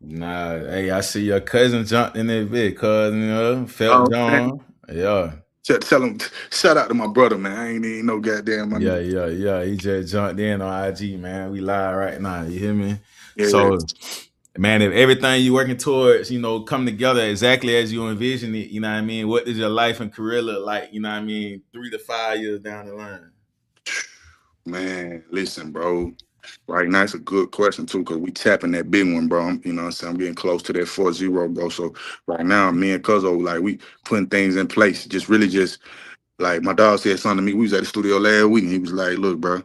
Nah, hey, I see your cousin jumped in that bit, cuz, you know, felt John. Yeah. Tell him, shout out to my brother, man. I ain't even no goddamn money. Yeah. He just jumped in on IG, man. We live right now. You hear me? So, man, if everything you working towards, you know, come together exactly as you envision it, you know what I mean? What does your life and career look like, you know what I mean, 3 to 5 years down the line? Man, listen, bro. Right now, it's a good question, too, because we tapping that big one, bro. You know what I'm saying? I'm getting close to that 4-0, bro. So right now, me and Cuzzo, like, we putting things in place. Just like, my dog said something to me. We was at the studio last week, and he was like, look, bro,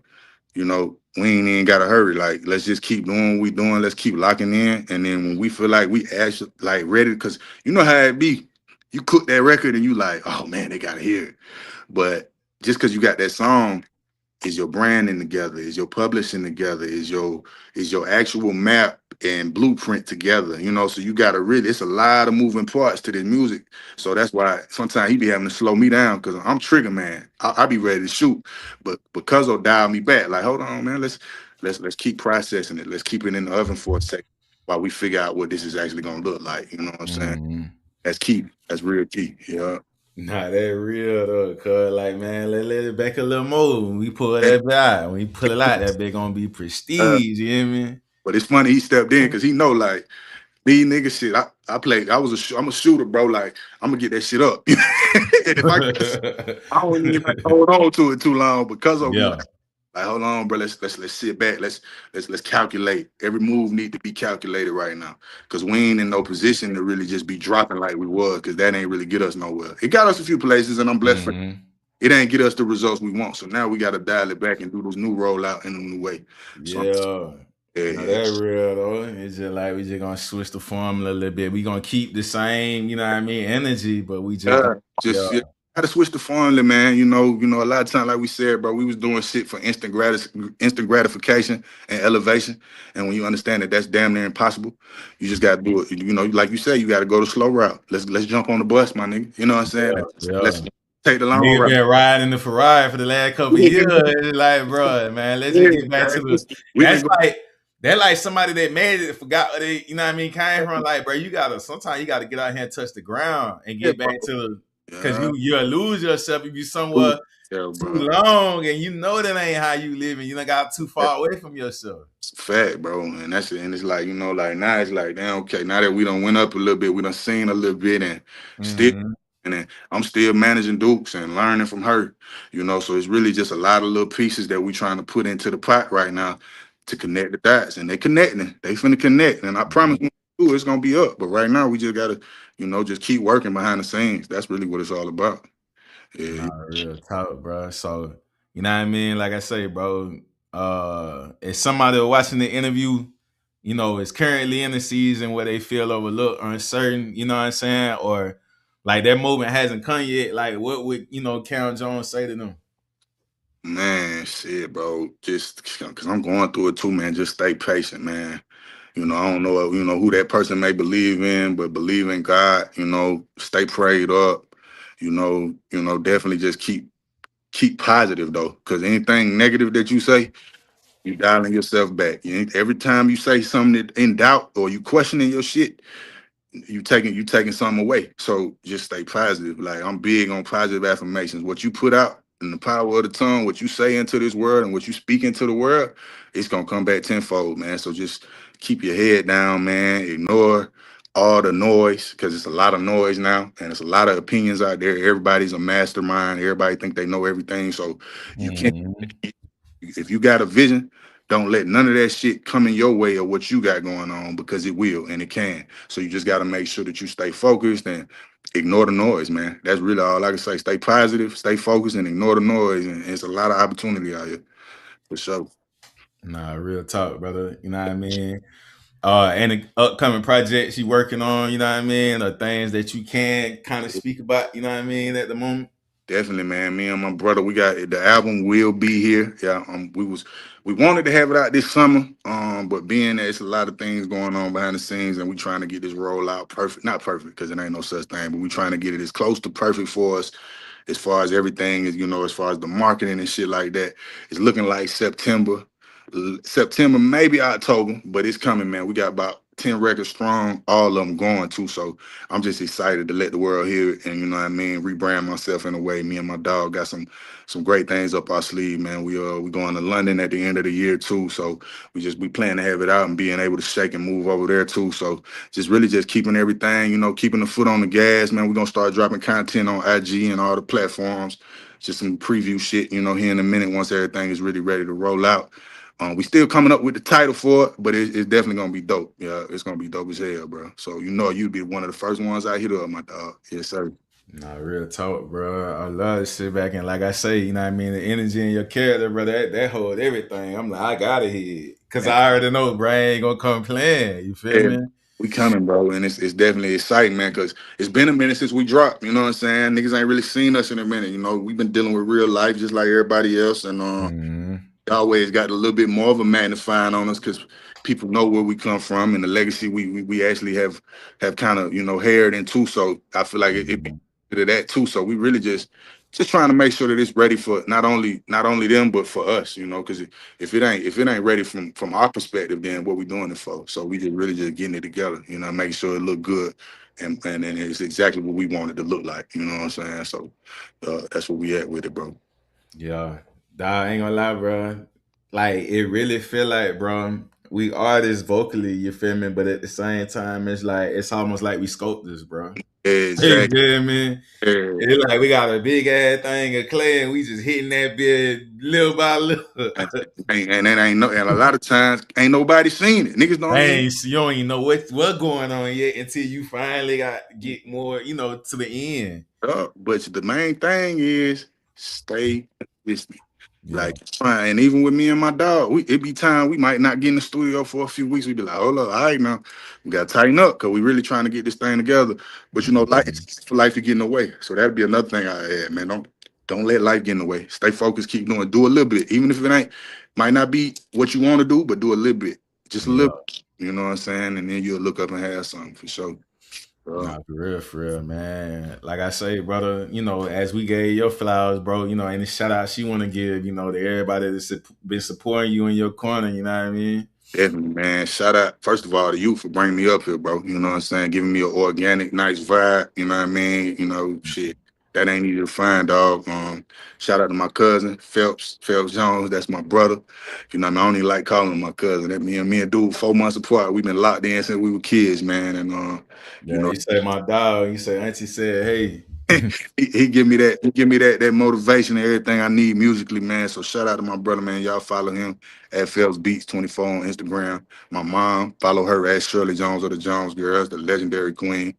you know, we ain't even got to hurry. Like, let's just keep doing what we doing. Let's keep locking in. And then when we feel like we actually, like, ready, because you know how it be. You cook that record, and you like, oh, man, they got to hear it. But just because you got that song, is your branding together? Is your publishing together? Is your actual map and blueprint together? You know, so you gotta really, it's a lot of moving parts to this music. So that's why sometimes he be having to slow me down because I'm trigger man. I be ready to shoot, but because he'll dial me back, like, hold on, man, let's keep processing it. Let's keep it in the oven for a second while we figure out what this is actually gonna look like. You know what I'm saying? Mm-hmm. That's key. That's real key. Yeah. Nah, that real though, cuz like man, let it back a little more. When we pull that back, when we pull it out, that bit gonna be prestige, you hear me? But it's funny he stepped in because he know like these niggas shit. I played. I'm a shooter, bro. Like I'm gonna get that shit up. And if I don't even like hold on to it too long because I'll be Yeah. like, hold on, bro. Let's sit back. Let's calculate. Every move need to be calculated right now because we ain't in no position to really just be dropping like we was because that ain't really get us nowhere. It got us a few places, and I'm blessed for Mm-hmm. it. Ain't get us the results we want. So now we got to dial it back and do this new rollout in a new way. So Yeah. yeah, No, that real though. It's just like we just gonna switch the formula a little bit. We gonna keep the same, you know what I mean, energy, but we just gonna, just how to switch the formula, man. You know, a lot of time, like we said, bro, we was doing shit for instant gratification and elevation. And when you understand that that's damn near impossible, you just gotta do it. You know, like you said, you gotta go the slow route. Let's jump on the bus, my nigga. You know what I'm saying? Let's take the long nigga route. been riding the Ferrari for the last couple of years. It's like, bro, man, let's just get back to the. That's like somebody that made it forgot what they, you know what I mean, came from. Like, bro, sometimes you gotta get out here and touch the ground and get back to because you'll lose yourself if you somewhere too long and you know that ain't how you living. You done got too far away from yourself. It's a fact, bro. And that's it. And it's like, you know, like now it's like, damn, okay, now that we done went up a little bit, we done seen a little bit and still and then I'm still managing Dukes and learning from her, you know. So it's really just a lot of little pieces that we trying to put into the pot right now to connect the dots. And they connecting. They finna connect. And I promise when we do, it's gonna be up. But right now we just gotta, you know, just keep working behind the scenes. That's really what it's all about. Yeah. Nah, real talk, bro. So, you know what I mean? Like I say, bro, if somebody watching the interview, you know, is currently in the season where they feel overlooked or uncertain, you know what I'm saying? Or like that moment hasn't come yet, like what would, you know, Karen Jones say to them? Man, shit, bro. Just because I'm going through it too, man. Just stay patient, man. You know, I don't know, you know, who that person may believe in, but believe in God. You know, stay prayed up. You know, definitely just keep positive though, because anything negative that you say, you dialing yourself back. Every time you say something that in doubt or you questioning your shit, you taking something away. So just stay positive. Like I'm big on positive affirmations. What you put out and the power of the tongue, what you say into this world and what you speak into the world, it's gonna come back tenfold, man. So just keep your head down, man. Ignore all the noise because it's a lot of noise now and it's a lot of opinions out there. Everybody's a mastermind. Everybody think they know everything. So you can't. If you got a vision, don't let none of that shit come in your way of what you got going on because it will and it can. So you just got to make sure that you stay focused and ignore the noise, man. That's really all I can say. Stay positive, stay focused, and ignore the noise. And it's a lot of opportunity out here for sure. Nah, real talk, brother. You know what I mean? And the upcoming projects you working on, you know what I mean, or things that you can kind of speak about, you know what I mean, at the moment. Definitely, man. Me and my brother, we got the album will be here. Yeah, we wanted to have it out this summer, but being that it's a lot of things going on behind the scenes, and we trying to get this roll out perfect. Not perfect because it ain't no such thing, but we trying to get it as close to perfect for us as far as everything is, you know, as far as the marketing and shit like that. It's looking like September, maybe October, but it's coming, man. We got about 10 records strong, all of them going too. So I'm just excited to let the world hear it and, you know what I mean, rebrand myself in a way. Me and my dog got some great things up our sleeve, man. We going to London at the end of the year too. So we plan to have it out and being able to shake and move over there too. So just keeping everything, you know, keeping the foot on the gas, man. We're gonna start dropping content on IG and all the platforms. Just some preview shit, you know, here in a minute once everything is really ready to roll out. We still coming up with the title for it, but it's definitely gonna be dope. Yeah, it's gonna be dope as hell, bro. So you know you'd be one of the first ones I hit up, my dog. Yes, sir. Nah, real talk, bro. I love to sit back and like I say, you know what I mean, the energy in your character, bro, that hold everything. I'm like, I gotta hear it. Cause I already know, bro, I ain't gonna come playing. You feel me? We coming, bro, and it's definitely exciting, man, because it's been a minute since we dropped. You know what I'm saying? Niggas ain't really seen us in a minute. You know, we've been dealing with real life just like everybody else, and Mhm. always got a little bit more of a magnifying on us because people know where we come from and the legacy we actually have kind of heard into. So I feel like it be Mhm. bit of that too. So we really just trying to make sure that it's ready for not only them but for us. Because if it ain't ready from our perspective, then what we doing it for? So we just really just getting it together. Making sure it look good. And it's exactly what we want it to look like. You know what I'm saying? So that's where we at with it, bro. Yeah, dog, I ain't gonna lie, bro. Like it really feel like, bro, we artists vocally, you feel me? But at the same time, it's like it's almost like we sculptors, bro. You Exactly. feel me? It's like we got a big ass thing of clay and we just hitting that bit little by little. And that ain't no, and a lot of times ain't nobody seen it. Niggas don't even. Dang, so you don't even know what going on yet until you finally got get more, to the end. But the main thing is stay listening. Yeah, Like fine, and even with me and my dog, it be time we might not get in the studio for a few weeks. We be like, hold up, all right now, we gotta tighten up because we really trying to get this thing together. But life for life to get in the way. So that'd be another thing I add, man. Don't let life get in the way. Stay focused, keep doing, do a little bit, even if it might not be what you want to do, but do a little bit, just a yeah. little. You know what I'm saying? And then you'll look up and have something for sure. Nah, for real, man. Like I say, brother, as we gave your flowers, bro, any shout outs you want to give, to everybody that's been supporting you in your corner, you know what I mean? Definitely, man. Shout out, first of all, to you for bringing me up here, bro. You know what I'm saying? Giving me an organic, nice vibe. You know what I mean? Shit. That ain't easy to find, dog. Shout out to my cousin, Phelps Jones. That's my brother. I mean, I don't even like calling him my cousin. That me and dude, 4 months apart. We've been locked in since we were kids, man. And you Yeah, know, you say my dog, you say Auntie said, hey. he give me that motivation and everything I need musically, man. So shout out to my brother, man. Y'all follow him at Phelps Beats 24 on Instagram. My mom, follow her at Shirley Jones or the Jones Girls, the legendary queen,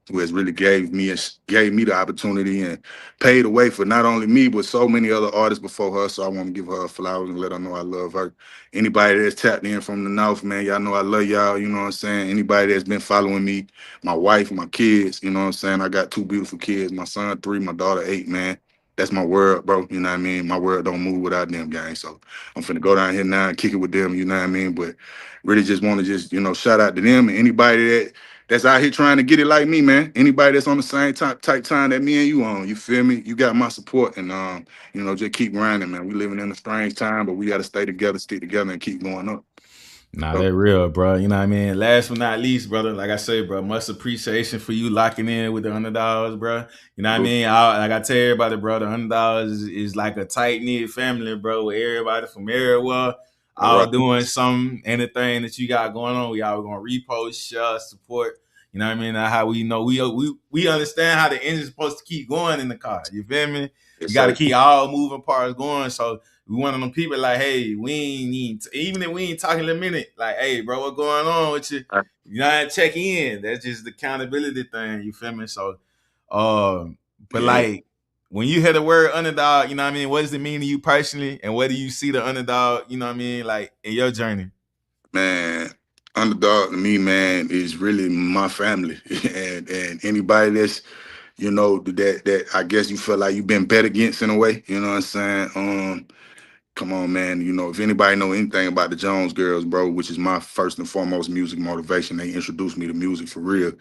who has really gave me the opportunity and paid the way for not only me but so many other artists before her. So I want to give her flowers and let her know I love her. Anybody that's tapped in from the north, man, y'all know I love y'all. You know what I'm saying? Anybody that's been following me, my wife, my kids, you know what I'm saying? I got 2 beautiful kids, my son 3, my daughter 8, man. That's my world, bro. You know what I mean? My world don't move without them, gang. So I'm finna go down here now and kick it with them, you know what I mean? But really just want to shout out to them and anybody that's out here trying to get it like me, man. Anybody that's on the same type time that me and you on, you feel me? You got my support, and just keep grinding, man. We living in a strange time, but we got to stay together, stick together, and keep going up. Nah, So, that real, bro. You know what I mean? Last but not least, brother, like I say, bro, much appreciation for you locking in with the $100, bro. You know what I mean? Like I tell everybody, bro, the $100 is like a tight knit family, bro, with everybody from everywhere, all all right, doing something, anything that you got going on. We all gonna repost, share, support. You know what I mean? That's how we know we understand how the engine's supposed to keep going in the car. You feel me? yes, You got to sir. keep all moving parts going. So we one of them people like, hey, we ain't need even if we ain't talking in a minute, like, hey, bro, what going on with you? You know, check in. That's just the accountability thing. You feel me? So, but Yeah, like when you hear the word underdog, you know what I mean? What does it mean to you personally? And where do you see the underdog, you know what I mean, like in your journey? man. Underdog to me, man, is really my family, and anybody that's that I guess you feel like you've been bet against in a way. You know what I'm saying? Come on, man. If anybody know anything about the Jones Girls, bro, which is my first and foremost music motivation, they introduced me to music for real.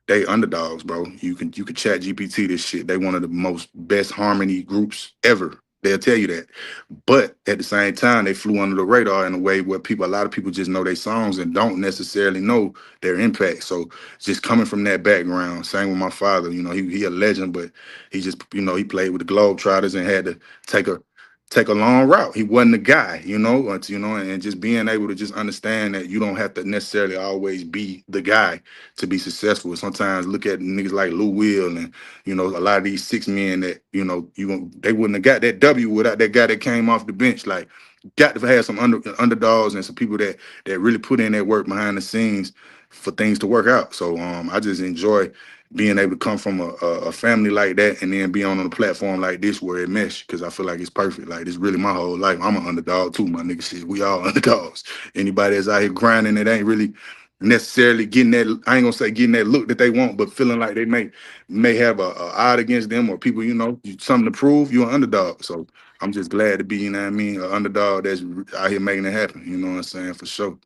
They underdogs, bro. You can chat GPT this shit. They one of the most best harmony groups ever. They'll tell you that. But at the same time, they flew under the radar in a way where a lot of people just know their songs and don't necessarily know their impact. So just coming from that background, same with my father, he a legend, but he just, he played with the Globetrotters and had to take a long route. He wasn't the guy, and just being able to just understand that you don't have to necessarily always be the guy to be successful. Sometimes look at niggas like Lou Will and a lot of these 6 men that they wouldn't have got that W without that guy that came off the bench. Like, got to have some underdogs and some people that really put in that work behind the scenes for things to work out. So I just enjoy being able to come from a family like that and then be on a platform like this where it mesh, because I feel like it's perfect. Like, it's really my whole life. I'm an underdog too, my nigga. Shit, we all underdogs. Anybody that's out here grinding, it ain't really necessarily getting that. I ain't gonna say getting that look that they want, but feeling like they may have a odd against them or people, something to prove. You're an underdog, so I'm just glad to be, you know what I mean, an underdog that's out here making it happen. You know what I'm saying, for sure.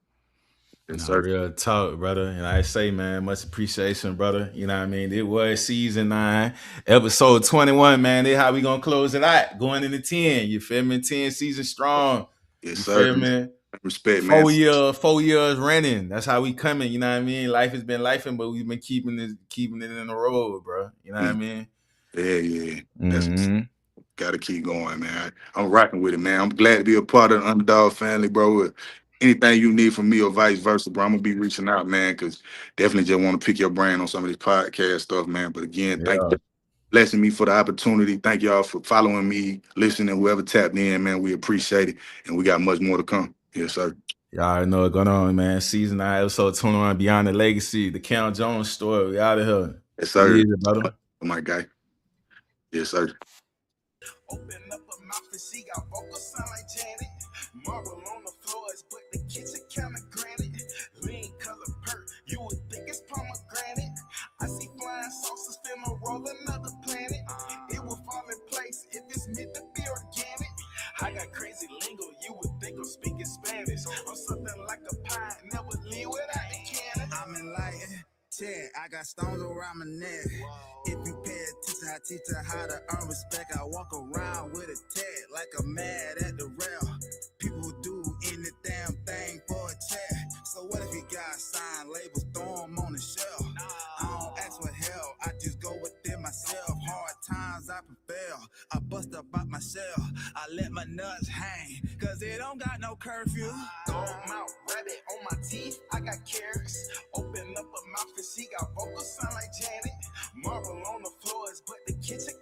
Yes, Nah, sir. real talk, brother. And I say, man, much appreciation, brother. You know what I mean? It was season 9, episode 21, man. This how we gonna close it out. Going into 10. You feel me? 10 season strong. Yes, You sir. feel me? Respect, man. 4 years running. That's how we coming. You know what I mean? Life has been lifing, but we've been keeping it in the road, bro. You know what I mean? Yeah. That's Mm-hmm. gotta keep going, man. I'm rocking with it, man. I'm glad to be a part of the Underdog family, bro. Anything you need from me or vice versa, bro, I'm gonna be reaching out, man, because definitely just want to pick your brain on some of this podcast stuff, man. But again, thank you for blessing me for the opportunity. Thank y'all for following me, listening, whoever tapped in, man. We appreciate it. And we got much more to come. Yes, sir. Y'all already know what's going on, man. Season 9, episode 21, Beyond the Legacy, the Count Jones story. We out of here. Yes, sir. Easy, brother. Oh, my guy. Yes, sir. Open up her mouth and she got vocals sound like Janet. Marble on the floors, but the kitchen kinda granite. Lean color perk, you would think it's pomegranate. I see flying saucers finna roll another planet. It will fall in place if it's meant to be organic. I got crazy lingo, you would think I'm speaking Spanish. I'm something like a pie, never leave without the cannon. I'm enlightened. I got stones around my neck. If you pay attention, I teach her how to earn respect. I walk around with a tag like I'm mad at the rail. People do any damn thing for a check. So what if you got signed labels, throw them on the shelf? I don't ask for help, I just go within myself. Hard times I prevail, I bust up out my shell. I let my nuts hang, cause it don't got no curfew. Gold mouth rabbit on my teeth, I got carrots. Open up a mouth and she got vocals sound like Janet. Marble on the floors, but the kitchen